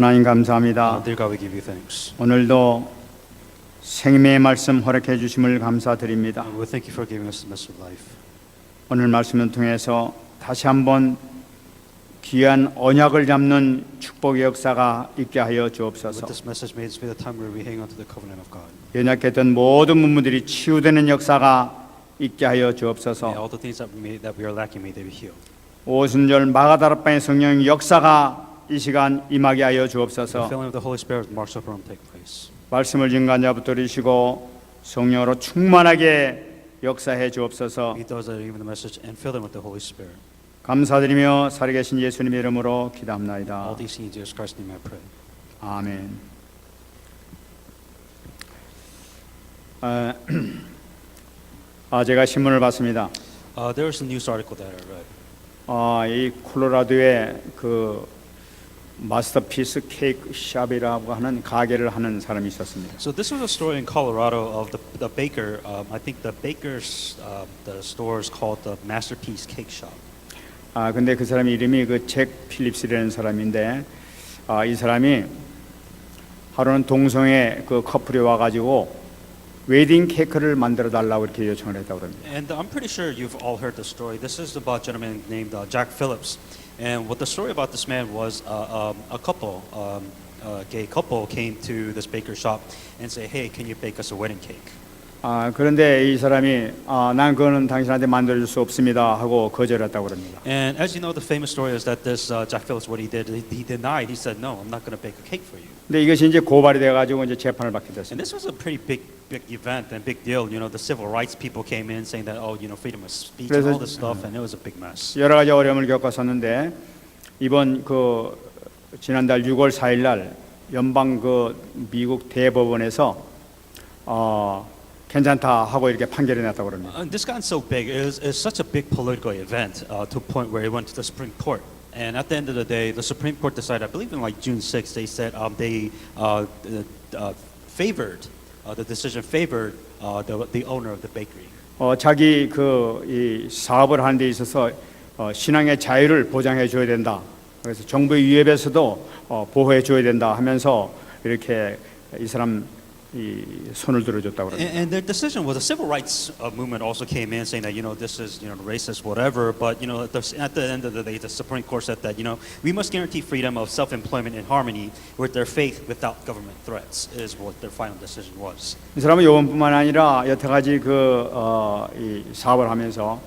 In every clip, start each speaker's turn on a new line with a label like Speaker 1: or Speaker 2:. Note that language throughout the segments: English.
Speaker 1: 하나님 감사합니다.
Speaker 2: Dear God, we give you thanks.
Speaker 1: 오늘도 생명의 말씀 허락해 주심을 감사드립니다.
Speaker 2: And we thank you for giving us the message of life.
Speaker 1: 오늘 말씀을 통해서 다시 한번 귀한 언약을 잡는 축복의 역사가 있게 하여
Speaker 2: With
Speaker 1: 주옵소서.
Speaker 2: this message, may this be the time where we hang on to the covenant of God.
Speaker 1: 연약했던 모든 문무들이 치유되는 역사가 있게 하여
Speaker 2: May
Speaker 1: 주옵소서.
Speaker 2: all the things that we are lacking, may they be healed.
Speaker 1: 오순절 마가다락방의 성령 역사가 이 시간 임하게 하여
Speaker 2: The
Speaker 1: 주옵소서.
Speaker 2: filling of the Holy Spirit, the marks of Rome take place.
Speaker 1: 말씀을 증거한 붙들으시고 성령으로 충만하게 역사해 주옵소서.
Speaker 2: Meet those that are giving the message and fill them with the Holy Spirit.
Speaker 1: 감사드리며 살아계신 예수님의 이름으로 기도합나이다.
Speaker 2: All these things in Jesus Christ's name I pray.
Speaker 1: 아멘. 제가 신문을 봤습니다.
Speaker 2: There was a news article that I read.
Speaker 1: 이 콜로라도에 그 마스터피스 케이크 샵이라고 하는 가게를 하는 사람이 있었습니다.
Speaker 2: So this was a story in Colorado of the baker. I think the baker's the store is called the Masterpiece Cake Shop.
Speaker 1: 근데 그 사람 이름이 그 잭 필립스라는 사람인데 이 사람이 하루는 동성애 그 커플이 와가지고 웨딩 케이크를 만들어 달라고 이렇게 요청을 했다고 합니다.
Speaker 2: And I'm pretty sure you've all heard the story. This is about a gentleman named Jack Phillips. And what the story about this man was, a couple, a gay couple, came to this baker shop and say, "Hey, can you bake us a wedding cake?"
Speaker 1: 그런데 이 사람이 난 그거는 당신한테 만들어줄 수 없습니다 하고 거절했다고 합니다.
Speaker 2: And as you know, the famous story is that this Jack Phillips, what he did, he denied. He said, "No, I'm not going to bake a cake for you."
Speaker 1: 근데 이것이 이제 고발이 돼가지고 이제 재판을 받게
Speaker 2: And
Speaker 1: 됐습니다.
Speaker 2: this was a pretty big event and big deal. You know, the civil rights people came in saying that, freedom of speech and all this stuff, and it was a big mess.
Speaker 1: 여러 가지 어려움을 겪었었는데 이번 그 지난달 6월 4일 날 연방 그 미국 대법원에서 괜찮다 하고 이렇게 판결이 났다고 합니다.
Speaker 2: This got so big. It was such a big political event to a point where it went to the Supreme Court. And at the end of the day, the Supreme Court decided, I believe in like June 6th, they said they favored, the decision favored the owner of the bakery.
Speaker 1: 자기 이 사업을 하는 데 있어서 신앙의 자유를 보장해 줘야 된다. 그래서 정부의 위협에서도 보호해 줘야 된다 하면서 이렇게 이 사람 이 손을 들어줬다고 합니다.
Speaker 2: And their decision was the civil rights movement also came in saying that this is racist whatever, but at the end of the day the Supreme Court said that we must guarantee freedom of self-employment in harmony with their faith without government threats is what their final decision was.
Speaker 1: 이 사람은 요번뿐만 아니라 여태까지 이 사업을 하면서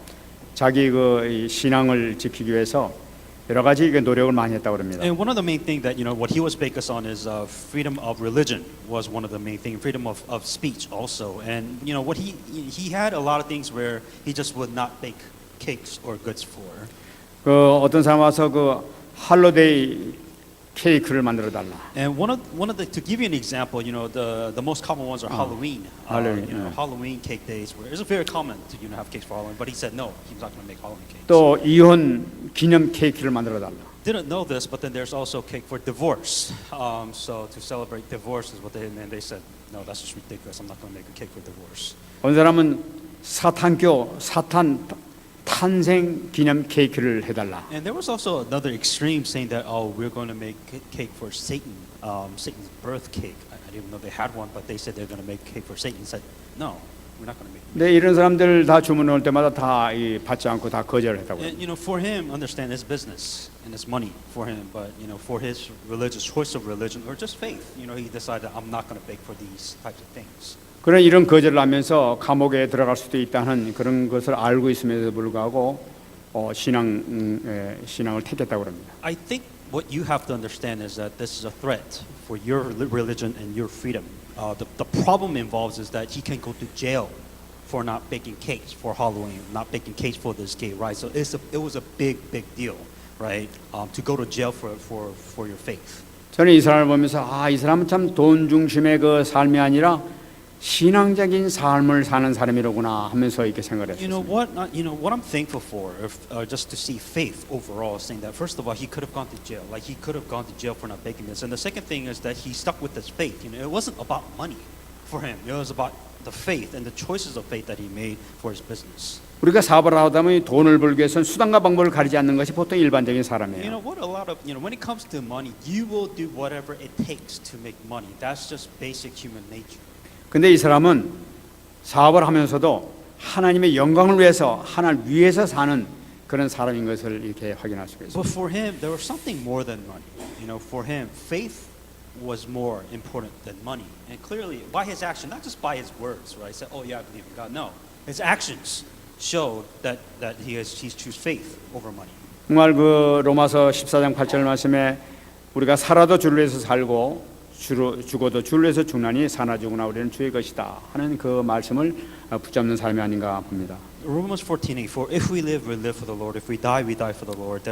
Speaker 1: 자기 이 신앙을 지키기 위해서 여러 가지 노력을 많이 했다고 합니다.
Speaker 2: And one of the main things that what he was focused on is freedom of religion was one of the main things, freedom of speech also. And what he had a lot of things where he just would not bake cakes or goods for.
Speaker 1: 어떤 사람 와서 할로데이 케이크를 만들어 달라.
Speaker 2: And one of the to give you an example, the most common ones are Halloween. Halloween cake days where it's very common to have cakes for Halloween, but he said no, he's not going to make Halloween cakes.
Speaker 1: 또 이혼 기념 케이크를 만들어 달라.
Speaker 2: Didn't know this, but then there's also cake for divorce. So to celebrate divorce is what they said. No, that's just ridiculous. I'm not going to make a cake for divorce.
Speaker 1: 어떤 사람은 사탄 탄생 기념 케이크를 해달라.
Speaker 2: And there was also another extreme saying that we're going to make cake for Satan, Satan's birth cake. I didn't even know they had one, but they said they're going to make cake for Satan. He said no, we're not going to make.
Speaker 1: 네, 이런 사람들 다 주문 올 때마다 다 받지 않고 다 거절했다고.
Speaker 2: And for him, understand it's business and it's money for him, but for his religious choice of religion or just faith, he decided I'm not going to bake for these types of things.
Speaker 1: 그런 이런 거절을 하면서 감옥에 들어갈 수도 있다는 그런 것을 알고 있음에도 불구하고 신앙을 택했다고 합니다.
Speaker 2: I think what you have to understand is that this is a threat for your religion and your freedom. The problem involves is that he can go to jail for not baking cakes for Halloween, not baking cakes for this gay rights. So it was a big deal, right? To go to jail for your faith.
Speaker 1: 저는 이 사람을 보면서 이 사람은 참 돈 중심의 그 삶이 아니라 신앙적인 삶을 사는 사람이로구나 하면서 이렇게 생각을 했어요.
Speaker 2: What I'm thankful for, just to see faith overall, saying that first of all he could have gone to jail, like he could have gone to jail for not baking this, and the second thing is that he stuck with his faith. It wasn't about money for him; it was about the faith and the choices of faith that he made for his business.
Speaker 1: 우리가 사업을 하다 보면 돈을 벌기 위해서는 수단과 방법을 가리지 않는 것이 보통 일반적인
Speaker 2: You
Speaker 1: 사람이에요.
Speaker 2: know what? A lot of when it comes to money, you will do whatever it takes to make money. That's just basic human nature.
Speaker 1: 근데 이 사람은 사업을 하면서도 하나님의 영광을 위해서 하나님 위해서 사는 그런 사람인 것을 이렇게 확인할 수가 있습니다.
Speaker 2: But for him, there was something more than money. You know, for him, faith was more important than money. And clearly, by his action, not just by his words, right? He said, "Oh yeah, I believe in God." No, his actions show that he's choose faith over money.
Speaker 1: 정말 그 로마서 14장 8절 말씀에 우리가 살아도 주를 위해서 살고 죽어도 주를 위해서 죽나니 사나 죽으나 우리는 주의 것이다 하는 그 말씀을 붙잡는 삶이 아닌가 봅니다.
Speaker 2: Romans 14:8. For if we live for the Lord. If we die for the Lord.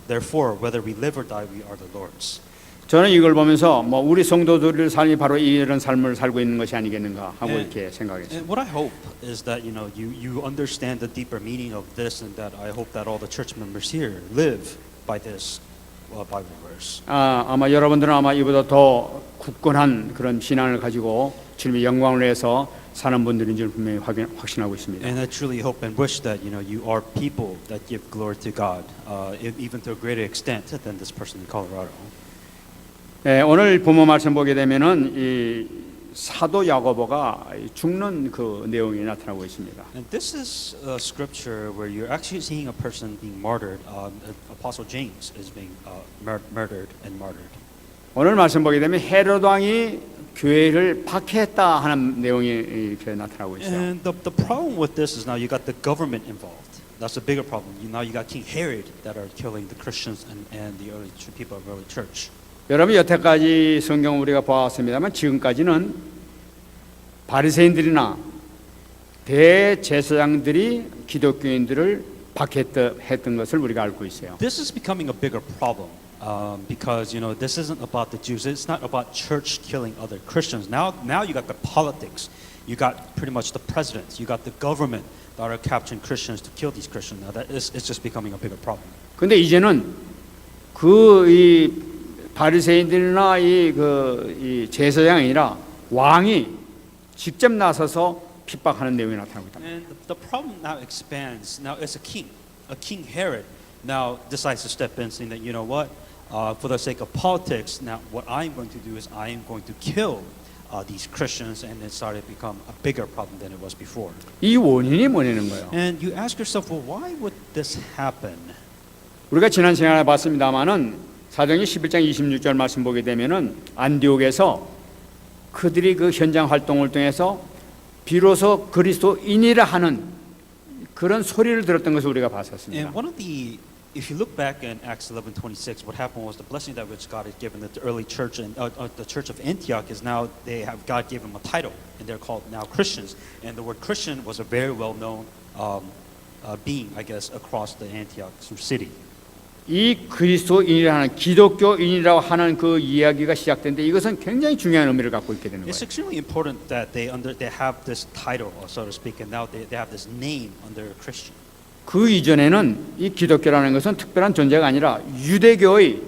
Speaker 2: Therefore, whether we live or die, we are the Lord's.
Speaker 1: 저는 이걸 보면서 뭐 우리 성도들의 삶이 바로 이런 삶을 살고 있는 것이 아니겠는가 하고
Speaker 2: 네.
Speaker 1: 이렇게 생각했어요.
Speaker 2: And what I hope is that you understand the deeper meaning of this, and that I hope that all the church members here live by this Bible verse.
Speaker 1: 아마 여러분들은 아마 이보다 더 굳건한 그런 신앙을 가지고 주님의 영광을 위해서 사는 분들인 줄 분명히 확신하고 있습니다.
Speaker 2: And I truly hope and wish that you are people that give glory to God, even to a greater extent than this person in Colorado.
Speaker 1: 네, 오늘 본문 말씀 보게 되면은 이 사도 야고보가 죽는 그 내용이 나타나고 있습니다.
Speaker 2: And this is a scripture where you're actually seeing a person being martyred. Apostle James is being murdered and martyred.
Speaker 1: 오늘 말씀 보게 되면 헤롯 왕이 교회를 박해했다 하는 내용이 이렇게 나타나고 있어요.
Speaker 2: And the problem with this is now you got the government involved. That's a bigger problem. Now you got King Herod that are killing the Christians and the early people of early church.
Speaker 1: 여러분 여태까지 성경 우리가 보았습니다만 지금까지는 바리새인들이나 대제사장들이 기독교인들을 박해했던 것을 우리가 알고 있어요.
Speaker 2: This is becoming a bigger problem because this isn't about the Jews. It's not about church killing other Christians. Now you got the politics. You got pretty much the presidents. You got the government that are capturing Christians to kill these Christians. Now it's just becoming a bigger problem.
Speaker 1: 근데 이제는 이 바리새인들이나 이 제사장이 아니라 왕이 직접 나서서 핍박하는 내용이 나타나고 있다.
Speaker 2: And the problem now expands. Now it's a king Herod now decides to step in, saying that for the sake of politics, now what I'm going to do is I am going to kill these Christians, and it started to become a bigger problem than it was before.
Speaker 1: 이 원인이 뭐냐는 거예요.
Speaker 2: And you ask yourself, well, why would this happen?
Speaker 1: 우리가 지난 시간에 봤습니다마는 사도행전 11장 26절 말씀 보게 되면은 안디옥에서 그들이 그 현장 활동을 통해서 비로소 그리스도인이라 하는 그런 소리를 들었던 것을 우리가 봤었습니다.
Speaker 2: And if you look back in Acts 11:26, what happened was the blessing that which God had given the early church and the church of Antioch is now God gave them a title, and they're called now Christians. And the word Christian was a very well-known being, I guess, across the Antioch city.
Speaker 1: 이 그리스도인이라 하는 기독교인이라고 하는 그 이야기가 시작되는데 이것은 굉장히 중요한 의미를 갖고 있게 되는
Speaker 2: It's
Speaker 1: 거예요.
Speaker 2: extremely important that they have this title, so to speak, and now they have this name under Christian.
Speaker 1: 그 이전에는 이 기독교라는 것은 특별한 존재가 아니라 유대교의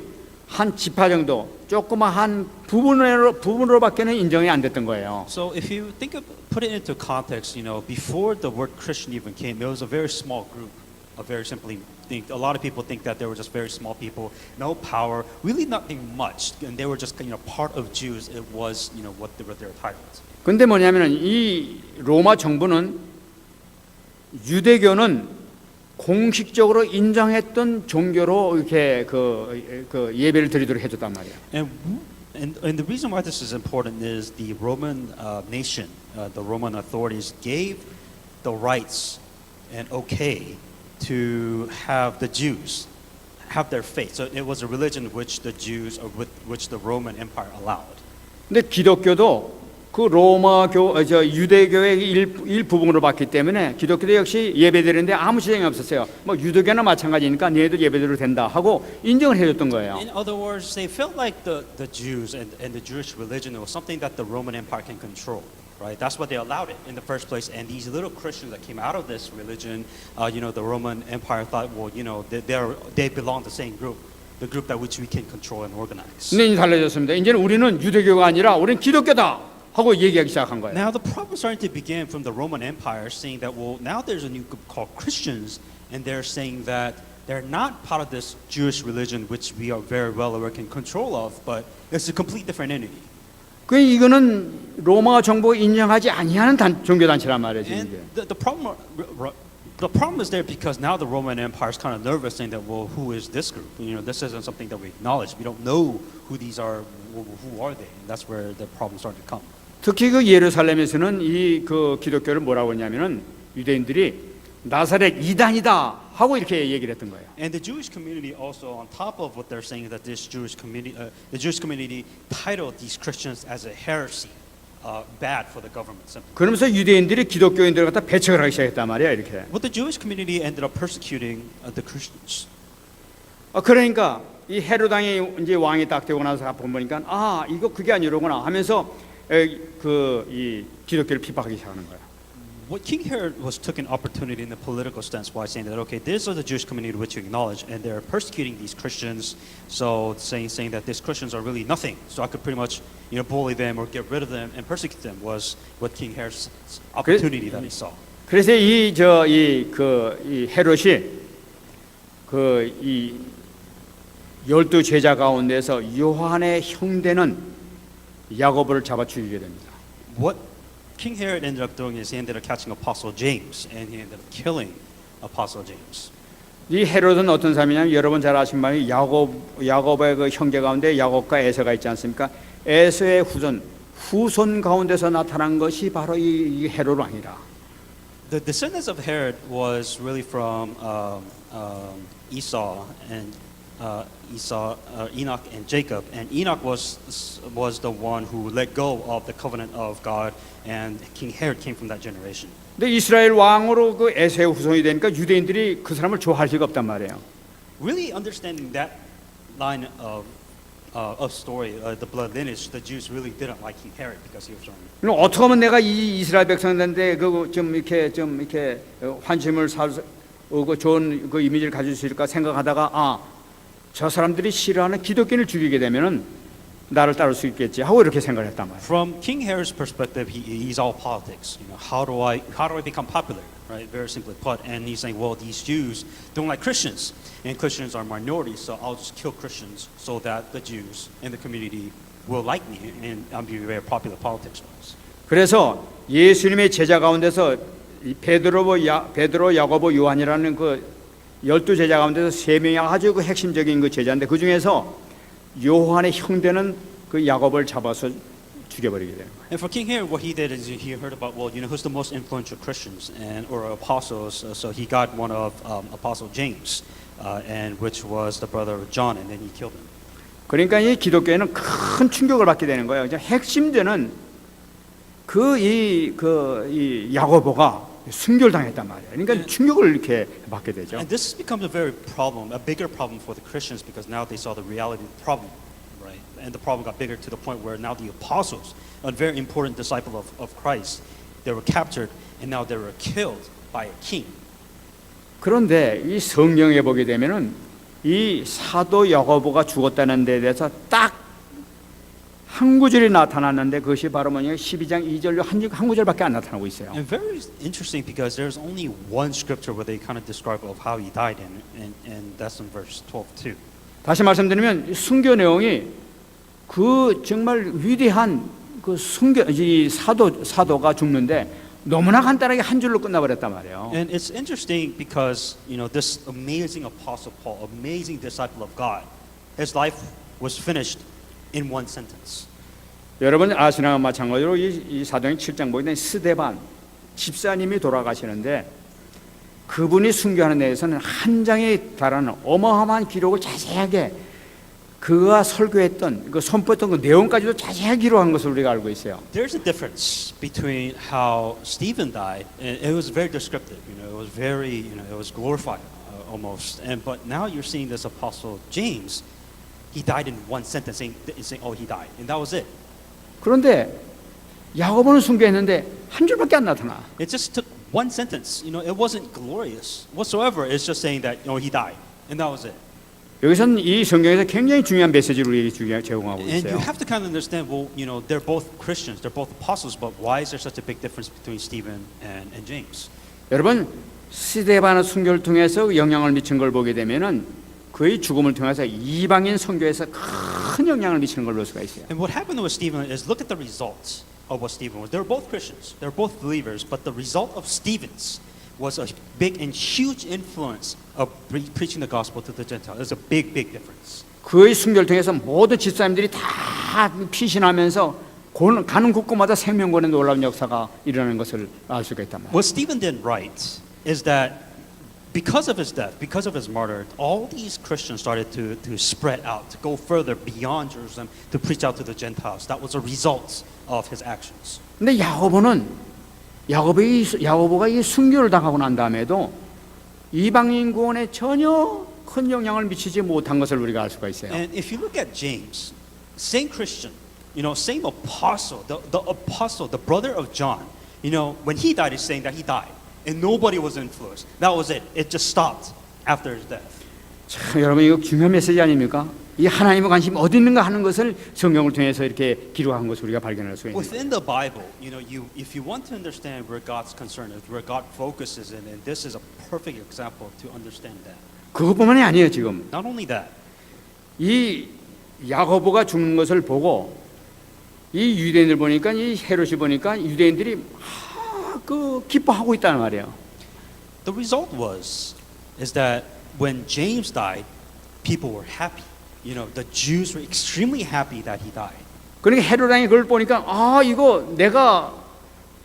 Speaker 1: 한 지파 정도, 조그마한 부분으로밖에는 인정이 안 됐던 거예요.
Speaker 2: So if you put it into context, before the word Christian even came, it was a very small group. A lot of people think that they were just very small people, no power, really nothing much, and they were just part of Jews. It was what their titles.
Speaker 1: 근데 뭐냐면은 이 로마 정부는 유대교는 공식적으로 인정했던 종교로 이렇게 그 예배를 드리도록 해줬단 말이에요.
Speaker 2: And the reason why this is important is the Roman nation, the Roman authorities gave the rights and okay to have the Jews have their faith. So it was a religion which the Jews or which the Roman Empire allowed.
Speaker 1: 근데 기독교도 그 유대교의 일부분으로 봤기 때문에 기독교도 역시 예배드리는데 아무 지장이 없었어요. 뭐 유대교나 마찬가지니까 너희들 예배드려도 된다 하고 인정을 해줬던 거예요.
Speaker 2: In other words, they felt like the Jews and the Jewish religion was something that the Roman Empire can control. Right, that's why they allowed it in the first place. And these little Christians that came out of this religion, the Roman Empire thought, well, they belong to the same group, the group that which we can control and organize.
Speaker 1: 근데 이제 달라졌습니다. 이제는 우리는 유대교가 아니라 우리는 기독교다. 하고 얘기하기 시작한 거예요.
Speaker 2: Now the problem starting to begin from the Roman Empire, saying that well, now there's a new group called Christians, and they're saying that they're not part of this Jewish religion, which we are very well aware can control of, but it's a complete different entity.
Speaker 1: 그 이거는 로마 정부가 인정하지 아니하는 종교 단체란 말이에요.
Speaker 2: And
Speaker 1: 이게.
Speaker 2: the problem is there because now the Roman Empire is kind of nervous, saying that well, who is this group? You know, this isn't something that we acknowledge. We don't know who these are. Who are they? And that's where the problem started to come.
Speaker 1: 특히 그 예루살렘에서는 이 그 기독교를 뭐라고 했냐면은 유대인들이 나사렛 이단이다 하고 이렇게 얘기를 했던 거예요.
Speaker 2: And the Jewish community also, on top of what they're saying, that this Jewish community, the Jewish community titled these Christians as a heresy, bad for the government. Simply.
Speaker 1: 그러면서 유대인들이 기독교인들을 갖다 배척을 하기 시작했단 말이야 이렇게.
Speaker 2: But the Jewish community ended up persecuting the Christians.
Speaker 1: 그러니까 이 헤로당이 이제 왕이 딱 되고 나서 보니까 아 이거 그게 아니로구나 하면서 그 이 기독교를 핍박하기 시작하는 거야.
Speaker 2: What King Herod was took an opportunity in the political stance by saying that okay, these are the Jewish community which you acknowledge, and they're persecuting these Christians. So saying that these Christians are really nothing. So I could pretty much bully them or get rid of them and persecute them was what King Herod's opportunity that he saw.
Speaker 1: 그래서 이 헤롯이 그 이 12 제자 가운데서 요한의 형제는 야고보를 잡아 죽이게 됩니다.
Speaker 2: What King Herod ended up doing is he ended up catching Apostle James, and he ended up killing Apostle James.
Speaker 1: 이 헤롯은 어떤 사람이냐면 여러분 잘 아시는 바에 야고보의 그 형제 가운데 야곱과 에서가 있지 않습니까? 에서의 후손 가운데서 나타난 것이 바로 이 헤롯 왕이라.
Speaker 2: The descendants of Herod was really from Esau and Enoch and Jacob, and Enoch was the one who let go of the covenant of God, and King Herod came from that generation.
Speaker 1: 근데 이스라엘 왕으로 그 에서의 후손이 되니까 유대인들이 그 사람을 좋아할 수가 없단 말이에요.
Speaker 2: Really understanding that line of story, the blood lineage, the Jews really didn't like King Herod because he was from.
Speaker 1: 그럼 어떻게 하면 내가 이 이스라엘 백성들한테 좀 이렇게 환심을 사고 좋은 그 이미지를 가질 수 있을까 생각하다가 저 사람들이 싫어하는 기독교인을 죽이게 되면은 나를 따를 수 있겠지 하고 이렇게 생각을 했단 말이에요.
Speaker 2: From King Herod's perspective, he's all politics. How do I become popular? Right, very simply put. And he's saying, well, these Jews don't like Christians, and Christians are minorities, so I'll just kill Christians so that the Jews and the community will like me, and I'll be very popular politics-wise.
Speaker 1: 그래서 예수님의 제자 가운데서 베드로, 야고보, 요한이라는 그 12 제자 가운데서 3명이 아주 그 핵심적인 그 제자인데 그 중에서 요한의 형제는 그 야고보를 잡아서 죽여버리게 되는 거예요.
Speaker 2: And for King Herod, what he did is he heard about who's the most influential Christians or apostles. So he got one of Apostle James, and which was the brother of John, and then he killed him.
Speaker 1: 그러니까 이 기독교에는 큰 충격을 받게 되는 거예요. 핵심되는 이 야고보가 순교당했단 말이에요. 그러니까 충격을 이렇게 받게 되죠.
Speaker 2: And this becomes a bigger problem for the Christians because now they saw the reality of the problem, right? And the problem got bigger to the point where now the apostles, a very important disciple of Christ, they were captured and now they were killed by a king.
Speaker 1: 그런데 이 성경에 보게 되면은 이 사도 야고보가 죽었다는 데 대해서 딱 한 구절이 나타났는데 그것이 바로 뭐냐 12장 2절로 한 구절밖에 안 나타나고 있어요.
Speaker 2: And very interesting because there's only one scripture where they kind of describe of how he died and that's in verse 12 too.
Speaker 1: 다시 말씀드리면 순교 내용이 그 정말 위대한 그 순교 이 사도가 죽는데 너무나 간단하게 한 줄로 끝나버렸단 말이에요.
Speaker 2: And it's interesting because this amazing apostle Paul, amazing disciple of God, his life was finished in one sentence.
Speaker 1: 여러분 아시나와 마찬가지로 이 사도행 7장 보면 스데반 집사님이 돌아가시는데 그분이 순교하는 데에서는 한 장에 달하는 어마어마한 기록을 자세하게 그가 설교했던 그 선포했던 그 내용까지도 자세하게 기록한 것을 우리가 알고 있어요.
Speaker 2: There's a difference between how Stephen died, and it was very descriptive. It was very, it was glorified almost. But now you're seeing this apostle James. He died in one sentence, saying, "Oh, he died," and that was it.
Speaker 1: 그런데 야고보는 순교했는데 한 줄밖에 안 나타나.
Speaker 2: It just took one sentence. It wasn't glorious whatsoever. It's just saying that he died, and that was it.
Speaker 1: 여기서는 이 성경에서 굉장히 중요한 메시지를 우리에게 제공하고
Speaker 2: And you
Speaker 1: 있어요.
Speaker 2: have to kind of understand, well, you know, they're both Christians, they're both apostles, but why is there such a big difference between Stephen and James?
Speaker 1: 여러분 스데바나 순교를 통해서 영향을 미친 걸 보게 되면은 그의 죽음을 통해서 이방인 선교에서 큰 영향을 미치는 걸 볼 수가 있어요.
Speaker 2: And what happened with Stephen is look at the results of what Stephen was. They were both Christians, they were both believers, but the result of Stephen's was a big and huge influence of preaching the gospel to the Gentiles. There's a big, big difference.
Speaker 1: 그의 순교를 통해서 모든 집사님들이 다 피신하면서 가는 곳곳마다 생명권의 놀라운 역사가 일어나는 것을 알 수가 있단 말이에요.
Speaker 2: What Stephen did right is that because of his death, because of his martyr, all these Christians started to spread out, to go further beyond Jerusalem, to preach out to the Gentiles. That was a result of his actions.
Speaker 1: 근데 야고보가 이 순교를 당하고 난 다음에도 이방인 구원에 전혀 큰 영향을 미치지 못한 것을 우리가 알 수가 있어요.
Speaker 2: And if you look at James, same Christian, you know, same apostle, the apostle, the brother of John, you know, when he died, he's saying that he died, and nobody was influenced. That was it. It just stopped after his death.
Speaker 1: 참, 여러분 이거 중요한 메시지 아닙니까? 이 하나님의 관심이 어디 있는가 하는 것을 성경을 통해서 이렇게 기록한 것을 우리가 발견할 수가 있는 거예요.
Speaker 2: Within the Bible, you know, if you want to understand where God's concern is, where God focuses in, and this is a perfect example to understand that.
Speaker 1: 그것뿐만이 아니에요. 지금
Speaker 2: Not only that,
Speaker 1: 이 야고보가 죽는 것을 보고 이 유대인들 보니까 이 헤롯이 보니까 유대인들이 기뻐하고 있다는 말이에요.
Speaker 2: the result is that when James died, people were happy. You know, the Jews were extremely happy that he died.
Speaker 1: 그러니까 헤롯 왕이 그걸 보니까 이거 내가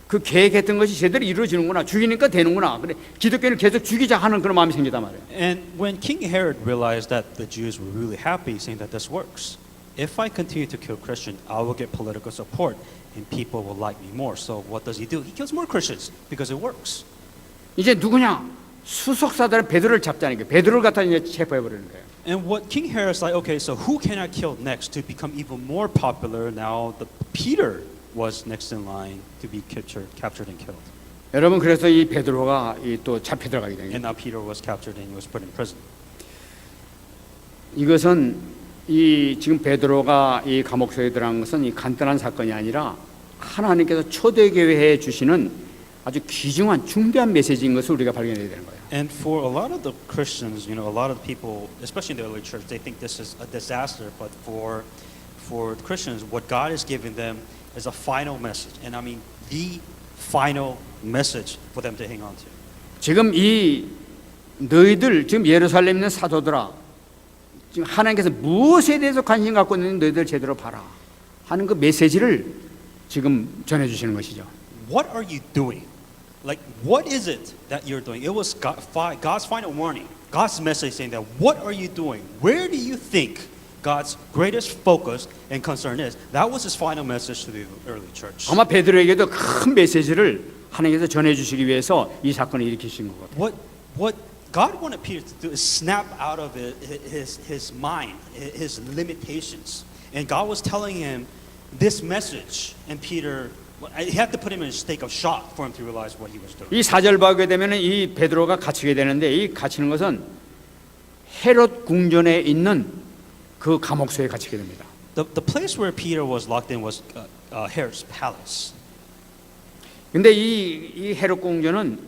Speaker 1: 그 계획했던 것이 제대로 이루어지는구나. 죽이니까 되는구나. 그래 기독교를 계속 죽이자 하는 그런 마음이 생기단 말이에요.
Speaker 2: And when King Herod realized that the Jews were really happy, saying that this works, if I continue to kill Christians, I will get political support and people will like me more. So what does he do? He kills more Christians because it works.
Speaker 1: 이제 누구냐? 수석사들은 베드로를 잡자는 거예요. 베드로를 갖다 이제 체포해 버리는 거예요.
Speaker 2: And what King Herod's like, okay, so who can I kill next to become even more popular? Now Peter was next in line to be captured and killed.
Speaker 1: 여러분 그래서 이 베드로가 또 잡혀 들어가게 된
Speaker 2: And
Speaker 1: 거예요.
Speaker 2: now Peter was captured and he was put in prison.
Speaker 1: 이것은 이 지금 베드로가 이 감옥소에 들어간 것은 이 간단한 사건이 아니라 하나님께서 초대교회에 주시는 아주 귀중한 중대한 메시지인 것을 우리가 발견해야 되는 거예요.
Speaker 2: And for a lot of the Christians, you know, a lot of people, especially in the early church, they think this is a disaster. But for the Christians, what God is giving them is a final message, and I mean the final message for them to hang on to.
Speaker 1: 지금 너희들 지금 예루살렘에 있는 사도들아, 지금 하나님께서 무엇에 대해서 관심 갖고 있는 너희들 제대로 봐라 하는 그 메시지를 지금 전해주시는 것이죠.
Speaker 2: What are you doing? Like, what is it that you're doing? It was God's final warning, God's message saying that, what are you doing? Where do you think God's greatest focus and concern is? That was his final message to the early church.
Speaker 1: 아마 베드로에게도 큰 메시지를 하나님께서 전해주시기 위해서 이 사건을 일으키신 것 같아요.
Speaker 2: What God wanted Peter to do is snap out of his mind, his limitations. And God was telling him this message, and Peter, he had to put him in a state of shock for him to realize what he was doing.
Speaker 1: 이 4절 보게 되면 이 베드로가 갇히게 되는데 이 갇히는 것은 헤롯 궁전에 있는 그 감옥소에 갇히게 됩니다.
Speaker 2: The place where Peter was locked in was Herod's palace.
Speaker 1: 근데 이 헤롯 궁전은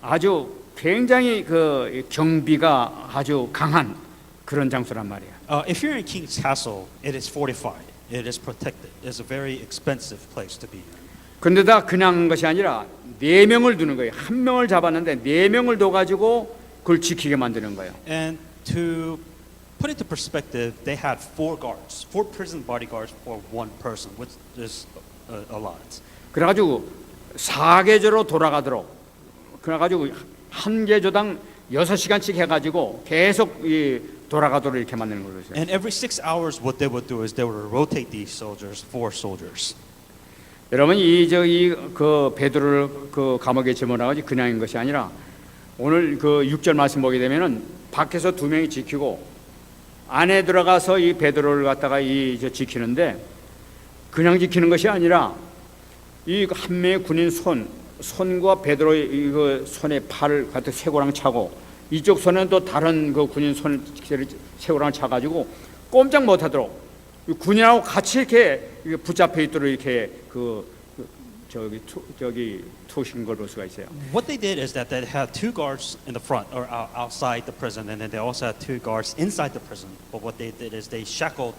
Speaker 1: 아주 굉장히 그 경비가 아주 강한 그런 장소란 말이에요.
Speaker 2: If you're in King's Castle, it is fortified. It is protected. It's a very expensive place to be in.
Speaker 1: 그런데다 그냥 한 것이 아니라 4명을 두는 거예요. 1명을 잡았는데 4명을 둬가지고 그걸 지키게 만드는 거예요.
Speaker 2: And to put it into perspective, they had 4 guards, 4 prison bodyguards for 1 person, which is a lot.
Speaker 1: 그래가지고 4계조로 돌아가도록 그래가지고 한 계조당 6시간씩 해가지고 계속 돌아가도록 이렇게 만드는 거죠.
Speaker 2: And every 6 hours, what they would do is they would rotate these soldiers, 4 soldiers.
Speaker 1: 여러분 그 베드로를 그 감옥에 집어넣어가지고 그냥 인 것이 아니라 오늘 그 6절 말씀 보게 되면은 밖에서 2명이 지키고 안에 들어가서 이 베드로를 갖다가 지키는데 그냥 지키는 것이 아니라 이 한 명의 군인 손과 베드로의 이 손에 팔을 갖다 쇠고랑 차고 이쪽 손에는 또 다른 그 군인 손을 새우랑을 차가지고 꼼짝 못하도록 군인하고 같이 이렇게 붙잡혀 있도록 이렇게 저기 투신 걸 볼 수가 있어요.
Speaker 2: What they did is that they had two guards in the front or outside the prison, and then they also had two guards inside the prison. But what they did is they shackled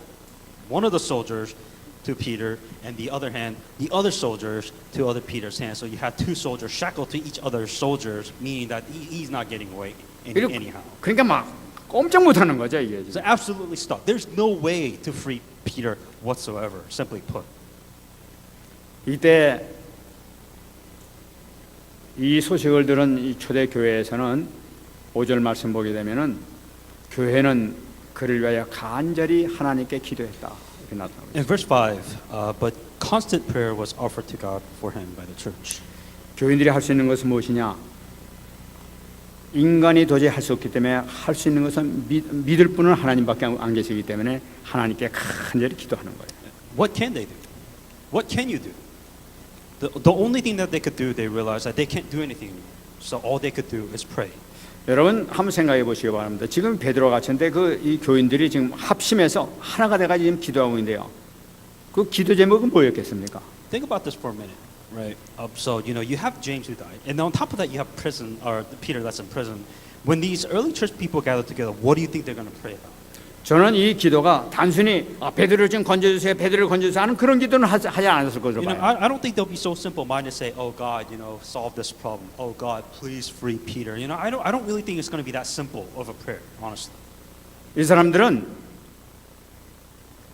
Speaker 2: one of the soldiers to Peter, and the other soldiers to other Peter's hands. So you had two soldiers shackled to each other's soldiers, meaning that he's not getting away anyhow.
Speaker 1: 그러니까 막 꼼짝 못하는 거죠 이게.
Speaker 2: So absolutely stuck. There's no way to free Peter whatsoever. Simply put.
Speaker 1: 이때 이 소식을 들은 이 초대 교회에서는 5절 말씀 보게 되면은 교회는 그를 위하여 간절히 하나님께 기도했다. 이렇게 나타나고 있습니다.
Speaker 2: In verse 5, but constant prayer was offered to God for him by the church.
Speaker 1: 교인들이 할 수 있는 것은 무엇이냐? 인간이 도저히 할 수 없기 때문에 할 수 있는 것은 믿을 분은 하나님밖에 안 계시기 때문에 하나님께 간절히 기도하는 거예요.
Speaker 2: What can they do? What can you do? The only thing that they could do, they realized that they can't do anything. So all they could do is pray.
Speaker 1: 여러분 한번 생각해 보시기 바랍니다. 지금 베드로 같은데 이 교인들이 지금 합심해서 하나가 돼가지고 지금 기도하고 있는데요. 그 기도 제목은 뭐였겠습니까?
Speaker 2: Think about this for a minute, right? So you have James who died, and on top of that you have Peter that's in prison. When these early church people gather together, what do you think they're going to pray about?
Speaker 1: 저는 이 기도가 단순히 베드로를 좀 건져주세요, 베드로를 건져주세요 하는 그런 기도는 하지 않았을 것으로 봐요.
Speaker 2: I don't think they'll be so simple-minded to say, "Oh God, solve this problem. Oh God, please free Peter." I don't really think it's going to be that simple of a prayer, honestly.
Speaker 1: 이 사람들은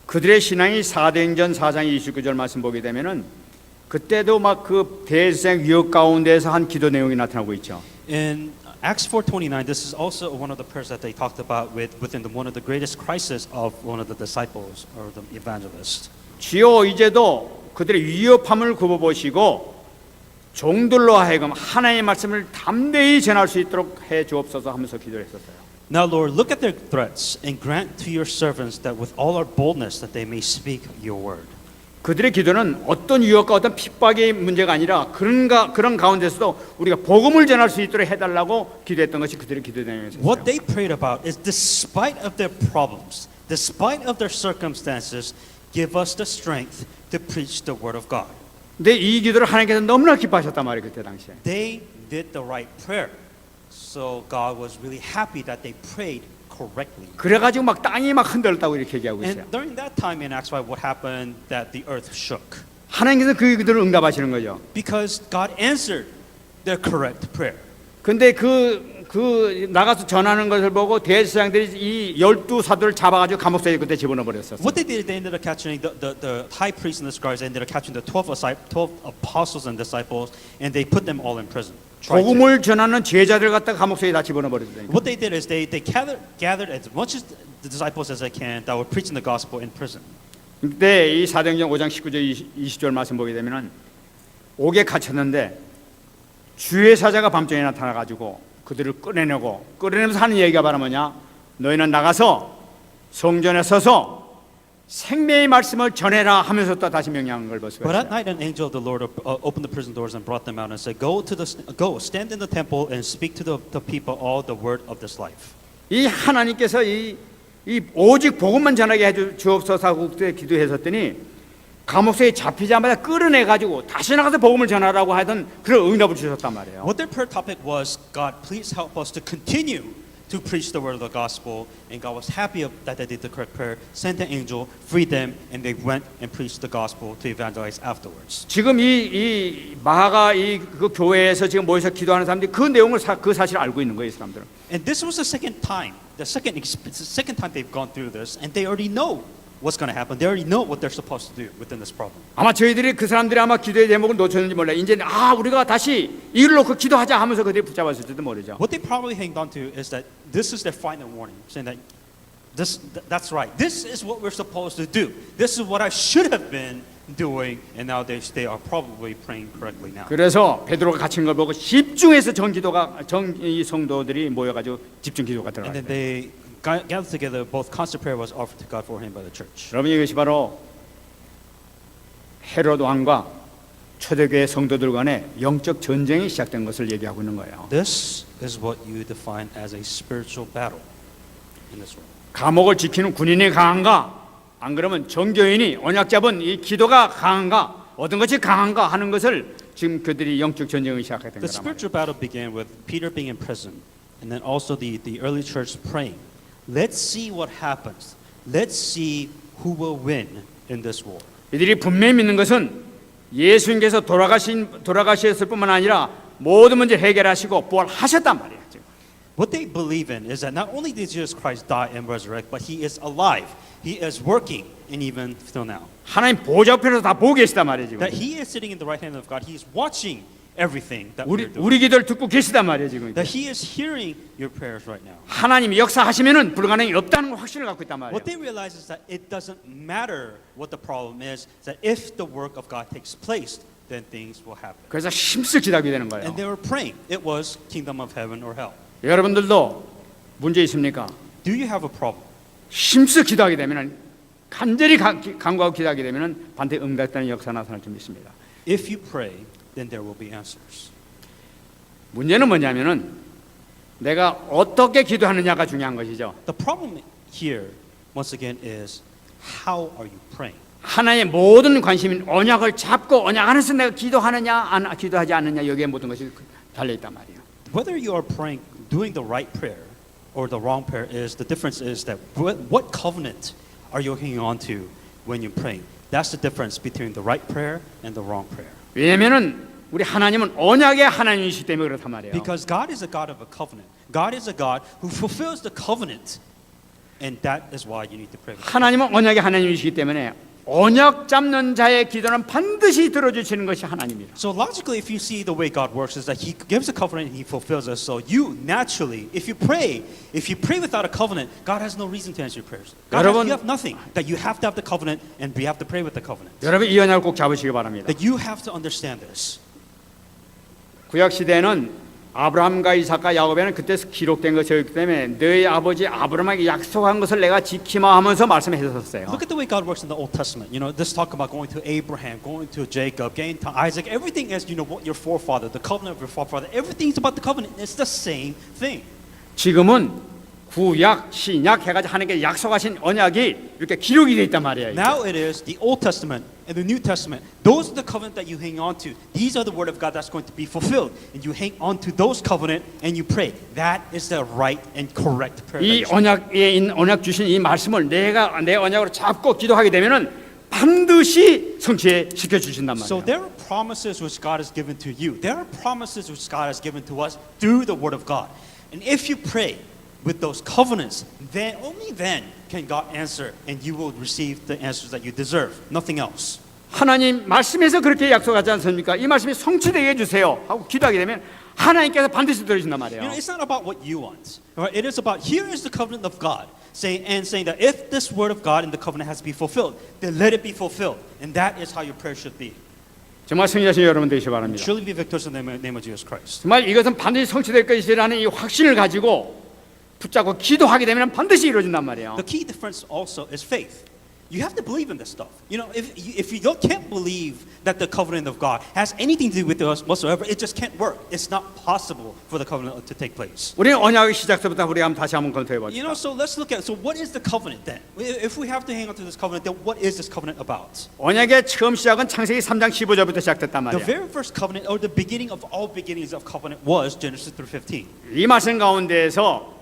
Speaker 1: 그들의 신앙이 사도행전 4장 29절 말씀 보게 되면은 그때도 막 그 대생 위협 가운데서 한 기도 내용이 나타나고 있죠.
Speaker 2: In Acts 4:29, this is also one of the prayers that they talked about within one of the greatest crises of one of the disciples or the evangelist.
Speaker 1: 주여 이제도 그들의 위협함을 굽어보시고 종들로 하여금 하나님의 말씀을 담대히 전할 수 있도록 해 주옵소서 하면서 기도를 했었어요.
Speaker 2: Now, Lord, look at their threats and grant to your servants that with all our boldness that they may speak your word.
Speaker 1: 그들의 기도는 어떤 유혹과 어떤 핍박의 문제가 아니라 그런 가운데서도 우리가 복음을 전할 수 있도록 해달라고 기도했던 것이 그들의 기도 내용이었어요.
Speaker 2: What they prayed about is, despite of their problems, despite of their circumstances, give us the strength to preach the word of God.
Speaker 1: 근데 이 기도를 하나님께서 너무나 기뻐하셨단 말이에요 그때 당시에.
Speaker 2: They did the right prayer, so God was really happy that they prayed correctly.
Speaker 1: 그래가지고 막 땅이 막 흔들었다고 이렇게 얘기하고 있어요.
Speaker 2: And during that time in Acts 5, what happened? That the earth shook.
Speaker 1: 하나님께서 그 기도를 응답하시는 거죠.
Speaker 2: Because God answered their correct prayer.
Speaker 1: 근데 그 나가서 전하는 것을 보고 대제사장들이 이 12사도를 잡아가지고 감옥사에 그때 집어넣어버렸었어요.
Speaker 2: What they did, they ended up capturing the high priests and the scribes. Ended up capturing the 12 apostles and disciples, and they put them all in prison.
Speaker 1: 복음을 전하는 제자들 갖다가 감옥사에 다 집어넣어버렸다니까.
Speaker 2: What they did is they gathered as much as the disciples as they can that were preaching the gospel in prison.
Speaker 1: 근데 이 사도행전 5장 19절 20절 말씀 보게 되면은 옥에 갇혔는데 주의 사자가 밤중에 나타나가지고 그들을 끌어내면서 하는 얘기가 바로 뭐냐? 너희는 나가서 성전에 서서 생명의 말씀을 전해라 하면서 또 다시 명령한 걸 볼 수가
Speaker 2: But at
Speaker 1: 있어요.
Speaker 2: night, an angel of the Lord opened the prison doors and brought them out and said, "Go, stand in the temple and speak to the people all the word of this life."
Speaker 1: 이 하나님께서 이 오직 복음만 전하게 해 주옵소서 하고 그때 기도했었더니 감옥소에 잡히자마자 끌어내 가지고 다시 나가서 복음을 전하라고 하던 그런 응답을 주셨단 말이에요.
Speaker 2: What their prayer topic was, God, please help us to continue to preach the word of the gospel. And God was happy that they did the correct prayer, sent an angel, freed them, and they went and preached the gospel to evangelize afterwards.
Speaker 1: 지금 이 마하가 그 교회에서 지금 모여서 기도하는 사람들이 그 내용을 그 사실을 알고 있는 거예요, 이 사람들은.
Speaker 2: And this was the second time they've gone through this, and they already know what's going to happen. They already know what they're supposed to do within this problem.
Speaker 1: 아마 저희들이 그 사람들이 아마 기도의 제목을 놓쳤는지 몰라요. 이제 우리가 다시 이를 놓고 기도하자 하면서 그들이 붙잡았을지도 모르죠.
Speaker 2: What they probably hanged on to is that this is their final warning, saying that that's right. This is what we're supposed to do. This is what I should have been doing, and now they are probably praying correctly now.
Speaker 1: 그래서 베드로가 갇힌 걸 보고 집중해서 이 성도들이 모여가지고 집중 기도가
Speaker 2: And then
Speaker 1: 들어가요.
Speaker 2: they gathered together. Both constant prayer was offered to God for him by the church.
Speaker 1: 여러분 이것이 바로 헤롯 왕과 초대교회 성도들 간에 영적 전쟁이 시작된 것을 얘기하고 있는 거예요.
Speaker 2: This is what you define as a spiritual battle in this world.
Speaker 1: 감옥을 지키는 군인이 강한가? 안 그러면 정교인이 언약 잡은 이 기도가 강한가? 어떤 것이 강한가 하는 것을 지금 그들이 영적 전쟁을 시작했던
Speaker 2: The
Speaker 1: 거란 말이에요.
Speaker 2: spiritual battle began with Peter being in prison, and then also the early church praying. Let's see what happens. Let's see who will win in this war.
Speaker 1: 이들이 분명히 믿는 것은 예수님께서 돌아가셨을 뿐만 아니라 모든 문제 해결하시고 부활하셨단 말이에요. 지금.
Speaker 2: What they believe in is that not only did Jesus Christ die and resurrect, but He is alive. He is working, and even still now.
Speaker 1: 하나님 보좌 옆에서 다 보고 계시단 말이에요. 지금.
Speaker 2: That He is sitting in the right hand of God. He is watching everything that we're doing.
Speaker 1: 우리 기도를 듣고 계시단 말이에요. 지금.
Speaker 2: That He is hearing your prayers right now.
Speaker 1: 하나님이 역사하시면은 불가능이 없다는 걸 확신을 갖고 있단 말이에요.
Speaker 2: What they realize is that it doesn't matter what the problem is. That if the work of God takes place, then things will happen.
Speaker 1: 그래서 힘쓰게 기다리게 되는 거예요.
Speaker 2: And they were praying. It was kingdom of heaven or hell.
Speaker 1: 여러분들도 문제 있습니까?
Speaker 2: Do you have a problem?
Speaker 1: 힘쓰게 기도하게 되면은 간절히 간구하고 기도하게 되면은 반드시 응답되는 역사 나타날 줄 믿습니다.
Speaker 2: If you pray, then there will be answers.
Speaker 1: 문제는 뭐냐면은 내가 어떻게 기도하느냐가 중요한 것이죠.
Speaker 2: The problem here, once again, is how are you praying?
Speaker 1: 하나님의 모든 관심인 언약을 잡고 언약 안에서 내가 기도하느냐 기도하지 않느냐 여기에 모든 것이 달려 있단 말이에요.
Speaker 2: Whether you are praying, doing the right prayer or the wrong prayer, is the difference is that what covenant are you hanging on to when you're praying? That's the difference between the right prayer and the wrong prayer.
Speaker 1: 왜냐면은 우리 하나님은 언약의 하나님이시기 때문에 그렇단 말이에요.
Speaker 2: Because God is a God of a covenant. God is a God who fulfills the covenant, and that is why you need to pray.
Speaker 1: 하나님은 언약의 하나님이시기 때문에 언약 잡는 자의 기도는 반드시 들어주시는 것이 하나님이라.
Speaker 2: So logically, if you see the way God works, is that He gives a covenant and He fulfills us. So you naturally, if you pray without a covenant, God has no reason to answer your prayers. You have nothing. That you have to have the covenant, and we have to pray with the covenant.
Speaker 1: 여러분 이 언약을 꼭 잡으시기 바랍니다.
Speaker 2: That you have to understand this.
Speaker 1: 구약 시대에는 아브라함과 이삭과 야곱에는 그때 기록된 것이었기 때문에 너희 아버지 아브라함에게 약속한 것을 내가 지키마 하면서 말씀하셨어요.
Speaker 2: Look at the way God works in the Old Testament. You know, this talk about going to Abraham, going to Jacob, going to Isaac. Everything is, you know, what your forefather, the covenant of your forefather. Everything's about the covenant. It's the same thing.
Speaker 1: 지금은 구약, 신약 해가지고 하나님께 약속하신 언약이 이렇게 기록이 돼 있단 말이에요.
Speaker 2: Now it is the Old Testament and the New Testament. Those are the covenant that you hang on to. These are the word of God that's going to be fulfilled. And you hang on to those covenant and you pray. That is the right and correct prayer.
Speaker 1: 이 언약에 있는 언약 주신 이 말씀을 내가 내 언약으로 잡고 기도하게 되면은 반드시 성취시켜 주신단
Speaker 2: So
Speaker 1: 말이에요.
Speaker 2: there are promises which God has given to you. There are promises which God has given to us through the word of God. And if you pray with those covenants, then only then can God answer, and you will receive the answers that you deserve. Nothing else.
Speaker 1: 하나님 말씀에서 그렇게 약속하지 않습니까? 이 말씀이 성취되게 해주세요 하고 기도하게 되면 하나님께서 반드시 들어주신단
Speaker 2: You know,
Speaker 1: 말이에요.
Speaker 2: it's not about what you want. Right? It is about here is the covenant of God, saying that if this word of God in the covenant has to be fulfilled, then let it be fulfilled, and that is how your prayer should be.
Speaker 1: 정말 승리하신 여러분 되시기 바랍니다.
Speaker 2: Surely be victorious in the name of Jesus Christ.
Speaker 1: 정말 이것은 반드시 성취될 것이라는 이 확신을 가지고 붙잡고 기도하게 되면 반드시 이루어진단 말이에요.
Speaker 2: The key difference also is faith. You have to believe in this stuff. You know, if you can't believe that the covenant of God has anything to do with us whatsoever, it just can't work. It's not possible for the covenant to take place.
Speaker 1: 우리는 언약의 시작부터 우리가 다시 한번 검토해
Speaker 2: You
Speaker 1: 봅시다.
Speaker 2: know, so let's look at so what is the covenant then? If we have to hang on to this covenant, then what is this covenant about?
Speaker 1: 언약의 처음 시작은 창세기 3장 15절부터 시작됐단
Speaker 2: The
Speaker 1: 말이에요.
Speaker 2: very first covenant, or the beginning of all beginnings of covenant, was Genesis 3:15.
Speaker 1: 이 말씀 가운데에서